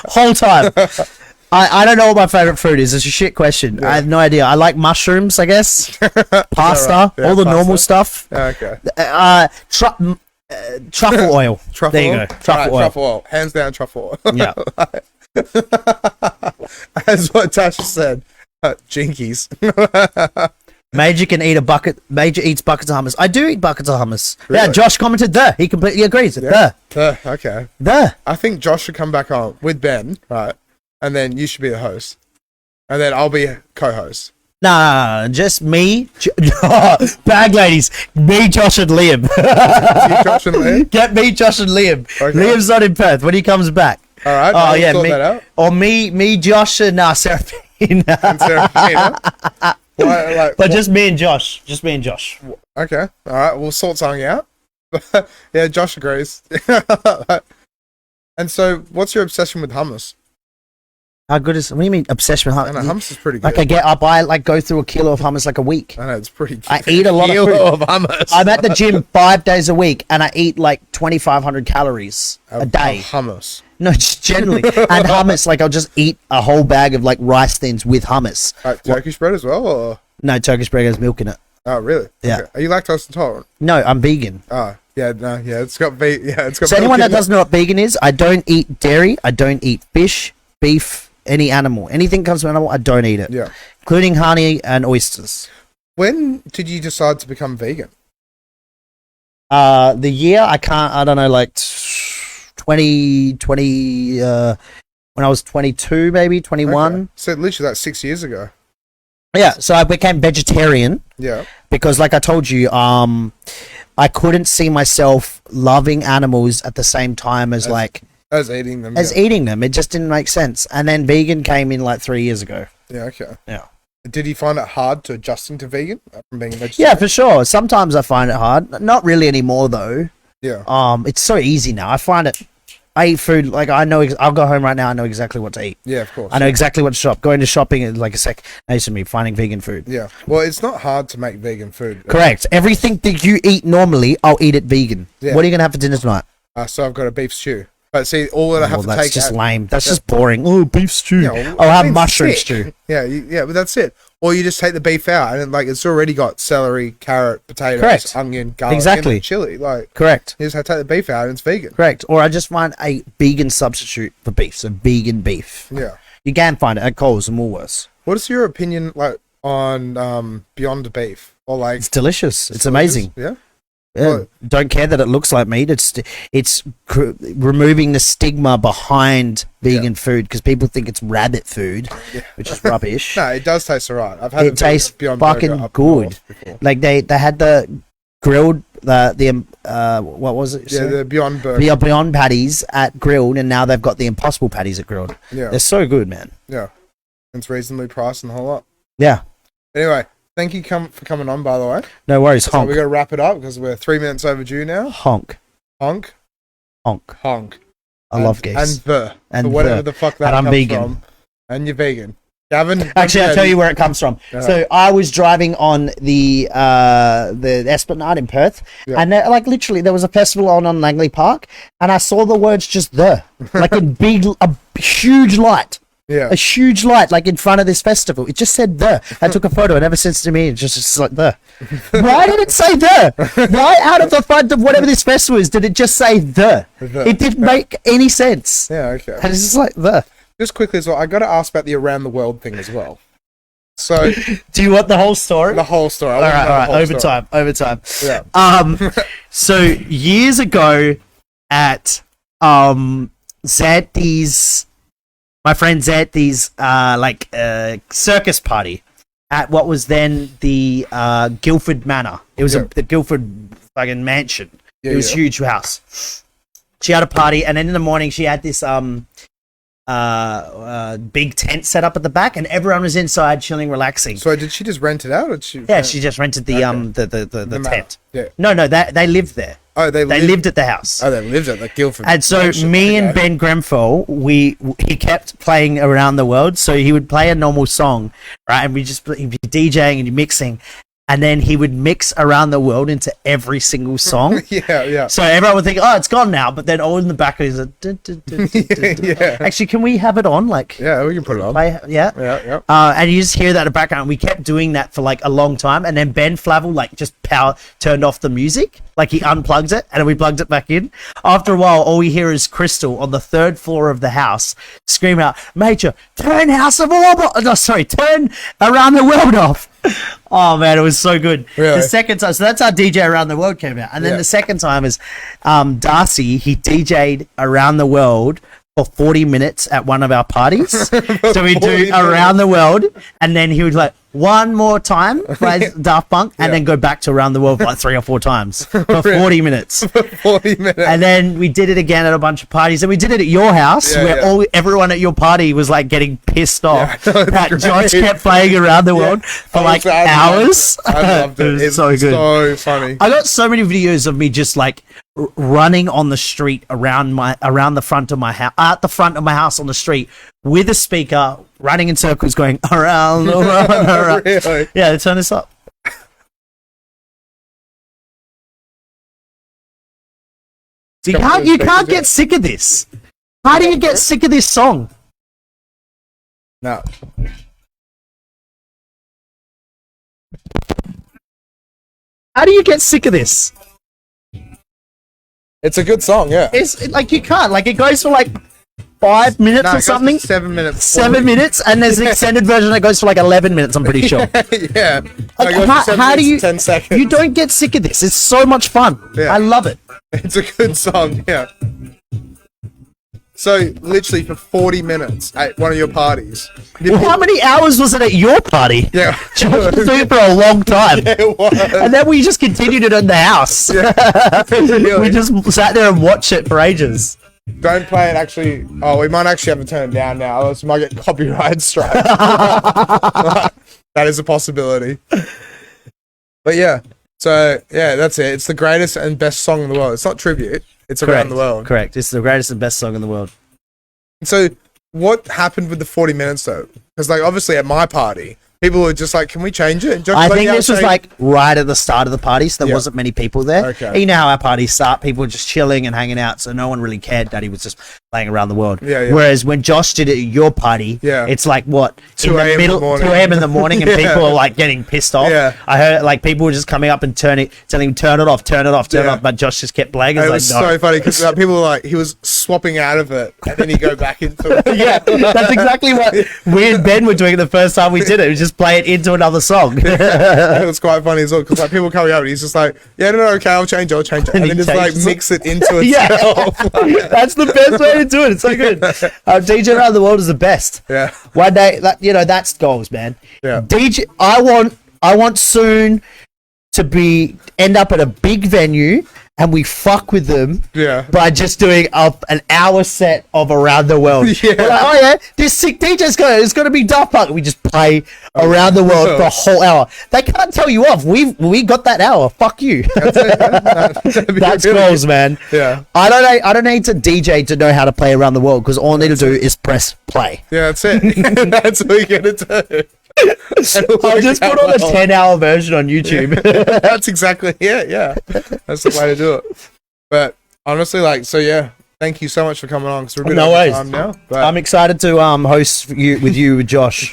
whole time. I don't know what my favorite food is. It's a shit question. Yeah. I have no idea. I like mushrooms, I guess. Pasta, Yeah, all the pasta. normal stuff. Yeah, okay. Truffle oil. Truffle there you oil? go. Truffle Alright, oil. Truffle oil. Hands down, truffle oil. Yeah. As what Tasha said. Jinkies. Major can eat Major eats buckets of hummus. I do eat buckets of hummus. Really? Yeah, Josh commented there. He completely agrees. Yeah. Okay. There. I think Josh should come back on with Ben, right? And then you should be the host. And then I'll be co-host. Nah, just me. Bag ladies. Me, Josh, and Liam. You, Josh, and Liam? Get me, Josh, and Liam. Okay. Liam's not in Perth when he comes back. All right. Oh, we'll yeah. sort Me, that out. or me, Josh, and Seraphine. And Serafina. Why, like, But just me and Josh. Just me and Josh. okay. All right. We'll sort something out. Yeah, Josh agrees. And so, what's your obsession with hummus? How good is... What do you mean, obsession with I know, hummus? hummus is pretty good. Like, I get up, I go through a kilo of hummus like a week. I know, it's pretty good. I eat a lot of food. of hummus. I'm at the gym 5 days a week, and I eat like 2,500 calories a day. Of hummus. No, just generally. And hummus, like I'll just eat a whole bag of like rice thins with hummus. Turkish bread as well, or? No, Turkish bread has milk in it. Oh, really? Yeah. Okay. Are you lactose intolerant? No, I'm vegan. Oh, yeah, no, yeah, it's got it's got. So anyone milk that in doesn't know what vegan is, I don't eat dairy, I don't eat fish, beef, any animal. Anything comes from animal, I don't eat it. Yeah. Including honey and oysters. When did you decide to become vegan? The year, I don't know, like 2020, when I was 22, maybe 21. Okay. So literally like 6 years ago. Yeah, so I became vegetarian. Yeah. Because like I told you, I couldn't see myself loving animals at the same time as eating them. eating them. It just didn't make sense. And then vegan came in like 3 years ago. Yeah, okay. Yeah. Did you find it hard to adjusting to vegan from being a vegetarian? Yeah, for sure. Sometimes I find it hard. Not really anymore though. Yeah. It's so easy now. I eat food like I know. I'll go home right now. I know exactly what to eat. Yeah, of course. I know exactly what to shop. Going to shopping is like a second nature to me. Finding vegan food. Yeah. Well, it's not hard to make vegan food. Correct. Everything that you eat normally, I'll eat it vegan. Yeah. What are you gonna have for dinner tonight? So I've got a beef stew. But see, all that I have to that's take just out, lame. That's just boring. Oh, beef stew. Yeah, well, I'll have it's mushroom sick. stew. Yeah, yeah, but that's it. Or you just take the beef out and like it's already got celery, carrot, potatoes, Correct. onion, garlic, Exactly. and chili. Like Correct. you just have to take the beef out and it's vegan. Correct. Or I just find a vegan substitute for beef. So vegan beef. Yeah. You can find it at Coles and Woolworths. What is your opinion like on Beyond Beef or like? It's delicious. It's amazing. Yeah. Yeah. Well- Don't care that it looks like meat. It's removing the stigma behind vegan food because people think it's rabbit food, which is rubbish. No, it does taste alright. I've had It tastes Beyond fucking Burger up good. north before. Like they had the grilled the what was it? Yeah, the Beyond Burger. The Beyond patties at grilled, and now they've got the Impossible patties at grilled. Yeah, They're so good, man. yeah. It's reasonably priced and a whole lot. Yeah. Anyway, thank you for coming on, by the way. No worries. So Honk. we're going to wrap it up because we're 3 minutes overdue now. Honk. Honk. Honk. Honk. I love geese. And whatever the fuck that I'm comes vegan. from. And you're vegan. Gavin? Actually, I'll tell you where it comes from. Yeah. So I was driving on the Esplanade in Perth, and like literally there was a festival on Langley Park, and I saw the words just like in a huge light. Yeah. A huge light, like in front of this festival. It just said the. I took a photo, and ever since to me, it's just like the. Why did it say the? Why out of the front of whatever this festival is, did it just say the? It didn't make any sense. Yeah, okay. And it's just like the. Just quickly as well, I got to ask about the around the world thing as well. So, do you want the whole story? The whole story. All right. Overtime. Yeah. So years ago, at Zanti's, my friend Zanti's, circus party at what was then the Guildford Manor. It was the Guildford fucking mansion. It was a huge house. She had a party, and then in the morning she had this big tent set up at the back, and everyone was inside chilling, relaxing. So did she just rent it out, or did she? Yeah, she just rented the tent. Yeah. No, they lived there. Oh, they lived at the house. Oh, they lived at the Guildford. And so me and Ben Grenfell, he kept playing Around the World. So he would play a normal song, right? And he'd be DJing and mixing. And then he would mix Around the World into every single song. Yeah. So everyone would think, oh, it's gone now. But then all in the back is a... Yeah. Actually, can we have it on? Like, yeah, we can put it on. Yeah. And you just hear that in the background. We kept doing that for like a long time. And then Ben Flavel just turned off the music. Like he unplugs it and then we plugged it back in. After a while, all we hear is Crystal on the 3rd floor of the house scream out, Major, turn House of Orb turn Around the World off. Oh man, it was so good. Really? The second time, so that's how DJ Around the World came out. And then the second time is Darcy, he DJ'd Around the World for 40 minutes at one of our parties. So we do Around the World, and then he would one more time play Daft Punk, and then go back to Around the World like 3 or 4 times for 40 minutes. 40 minutes. And then we did it again at a bunch of parties, and we did it at your house where everyone at your party was like getting pissed off that Josh kept playing Around the World for like hours. I loved it. It's so good. So funny. I got so many videos of me just like running on the street around the front of my house, at the front of my house on the street with a speaker, running in circles, going around. Really? Yeah, let's turn this up. So you can't get sick of this. How do you get sick of this song? No. How do you get sick of this? It's a good song, yeah. It's like you can't. Like it goes for like 5 minutes or something. 7 minutes. 7 minutes, and there's an extended version that goes for like 11 minutes. I'm pretty sure. Yeah. Like, how do you? 10 seconds. You don't get sick of this. It's so much fun. Yeah. I love it. It's a good song, yeah. So, literally for 40 minutes at one of your parties. Well, how many hours was it at your party? Yeah. Josh was doing it for a long time. Yeah, it was. And then we just continued it in the house. Yeah. Really. We just sat there and watched it for ages. Don't play it actually. Oh, we might actually have to turn it down now. Otherwise we might get copyright strike. That is a possibility. But yeah. So, yeah, that's it. It's the greatest and best song in the world. It's not tribute. It's Around the World. Correct. It's the greatest and best song in the world. So, what happened with the 40 minutes, though? Because, like, obviously at my party, people were just like, can we change it? I think this was like right at the start of the party, so there wasn't many people there. Okay. You know how our parties start, people were just chilling and hanging out, so no one really cared that he was just playing Around the World. Yeah. Whereas when Josh did it at your party, it's like what? 2 a.m. in the morning. 2 a.m. in the morning, and people are like getting pissed off. Yeah. I heard like people were just coming up and telling him turn it off, but Josh just kept playing. It was so funny because people were like, he was swapping out of it, and then he'd go back into it. Yeah, that's exactly what we and Ben were doing the first time we did it. We just play it into another song. It was quite funny as well because like people coming up and he's just like, yeah, no, okay, I'll change it, and then just like mix it into itself. Yeah, that's the best way to do it. It's so good. DJ Around the World is the best. Yeah. One day, that's goals, man. Yeah. DJ, I want soon to end up at a big venue and we fuck with them Yeah. by just doing an hour set of Around the World. Yeah. We're like, oh yeah, this sick DJ's it's gonna be Daft Punk. We just play Around the World for a whole hour. They can't tell you off. We got that hour. Fuck you. That's it. That's goals, man. Yeah. I don't need to DJ to know how to play Around the World, because all I need to do is press play. Yeah, that's it. That's what you gotta do. I'll just put on the 10-hour version on YouTube. That's exactly it. Yeah, that's the way to do it. But honestly, like, so yeah, thank you so much for coming on. Because we're a bit over time now. But I'm excited to host with Josh.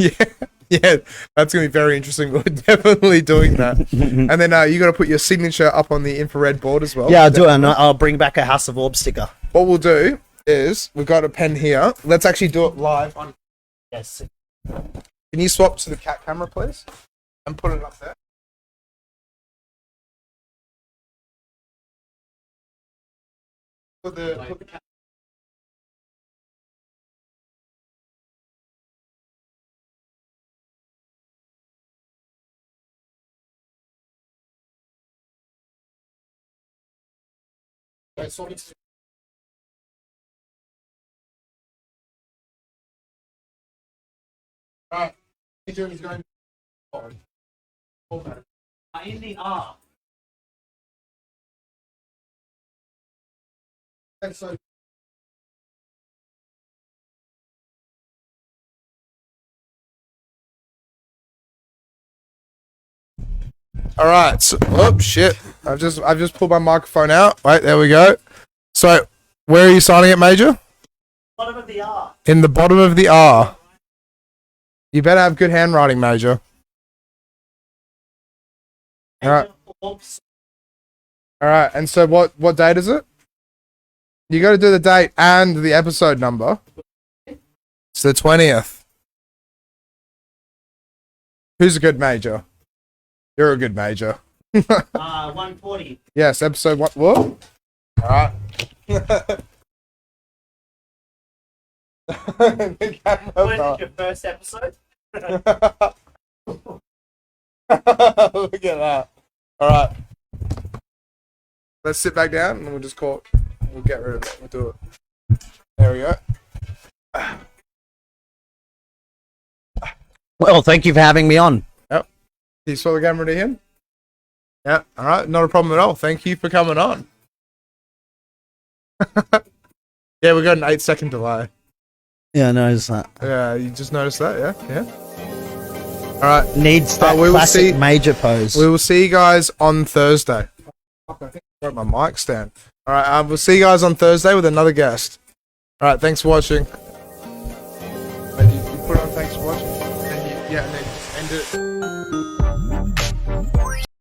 yeah, that's gonna be very interesting. We're definitely doing that. And then you got to put your signature up on the infrared board as well. Yeah, I'll do it. And I'll bring back a House of Orb sticker. What we'll do is we've got a pen here. Let's actually do it live. Yes. Can you swap to the cat camera, please, and put it up there? Put the cat. Alright, teacher is going forward. In the R. Thanks, so. Alright, so, oh shit. I've just pulled my microphone out. Wait, there we go. So, where are you signing it, Major? Bottom of the R. In the bottom of the R. You better have good handwriting, Major. Alright. Alright, and so what date is it? You gotta do the date and the episode number. It's the 20th. Who's a good Major? You're a good Major. 140. Yes, episode what? Alright. When is your first episode? Look at that. Alright. Let's sit back down and we'll just call it. We'll get rid of it. We'll do it. There we go. Well, thank you for having me on. Yep. You saw the camera to him? Yeah. Alright. Not a problem at all. Thank you for coming on. Yeah, we got an 8-second delay. Yeah, I noticed that. Yeah, you just noticed that? Yeah? Alright. Needs that we will classic see- Major pose. We will see you guys on Thursday. I think I broke my mic stand. Alright, we'll see you guys on Thursday with another guest. Alright, thanks for watching. And you put it on thanks for watching. And then just end it.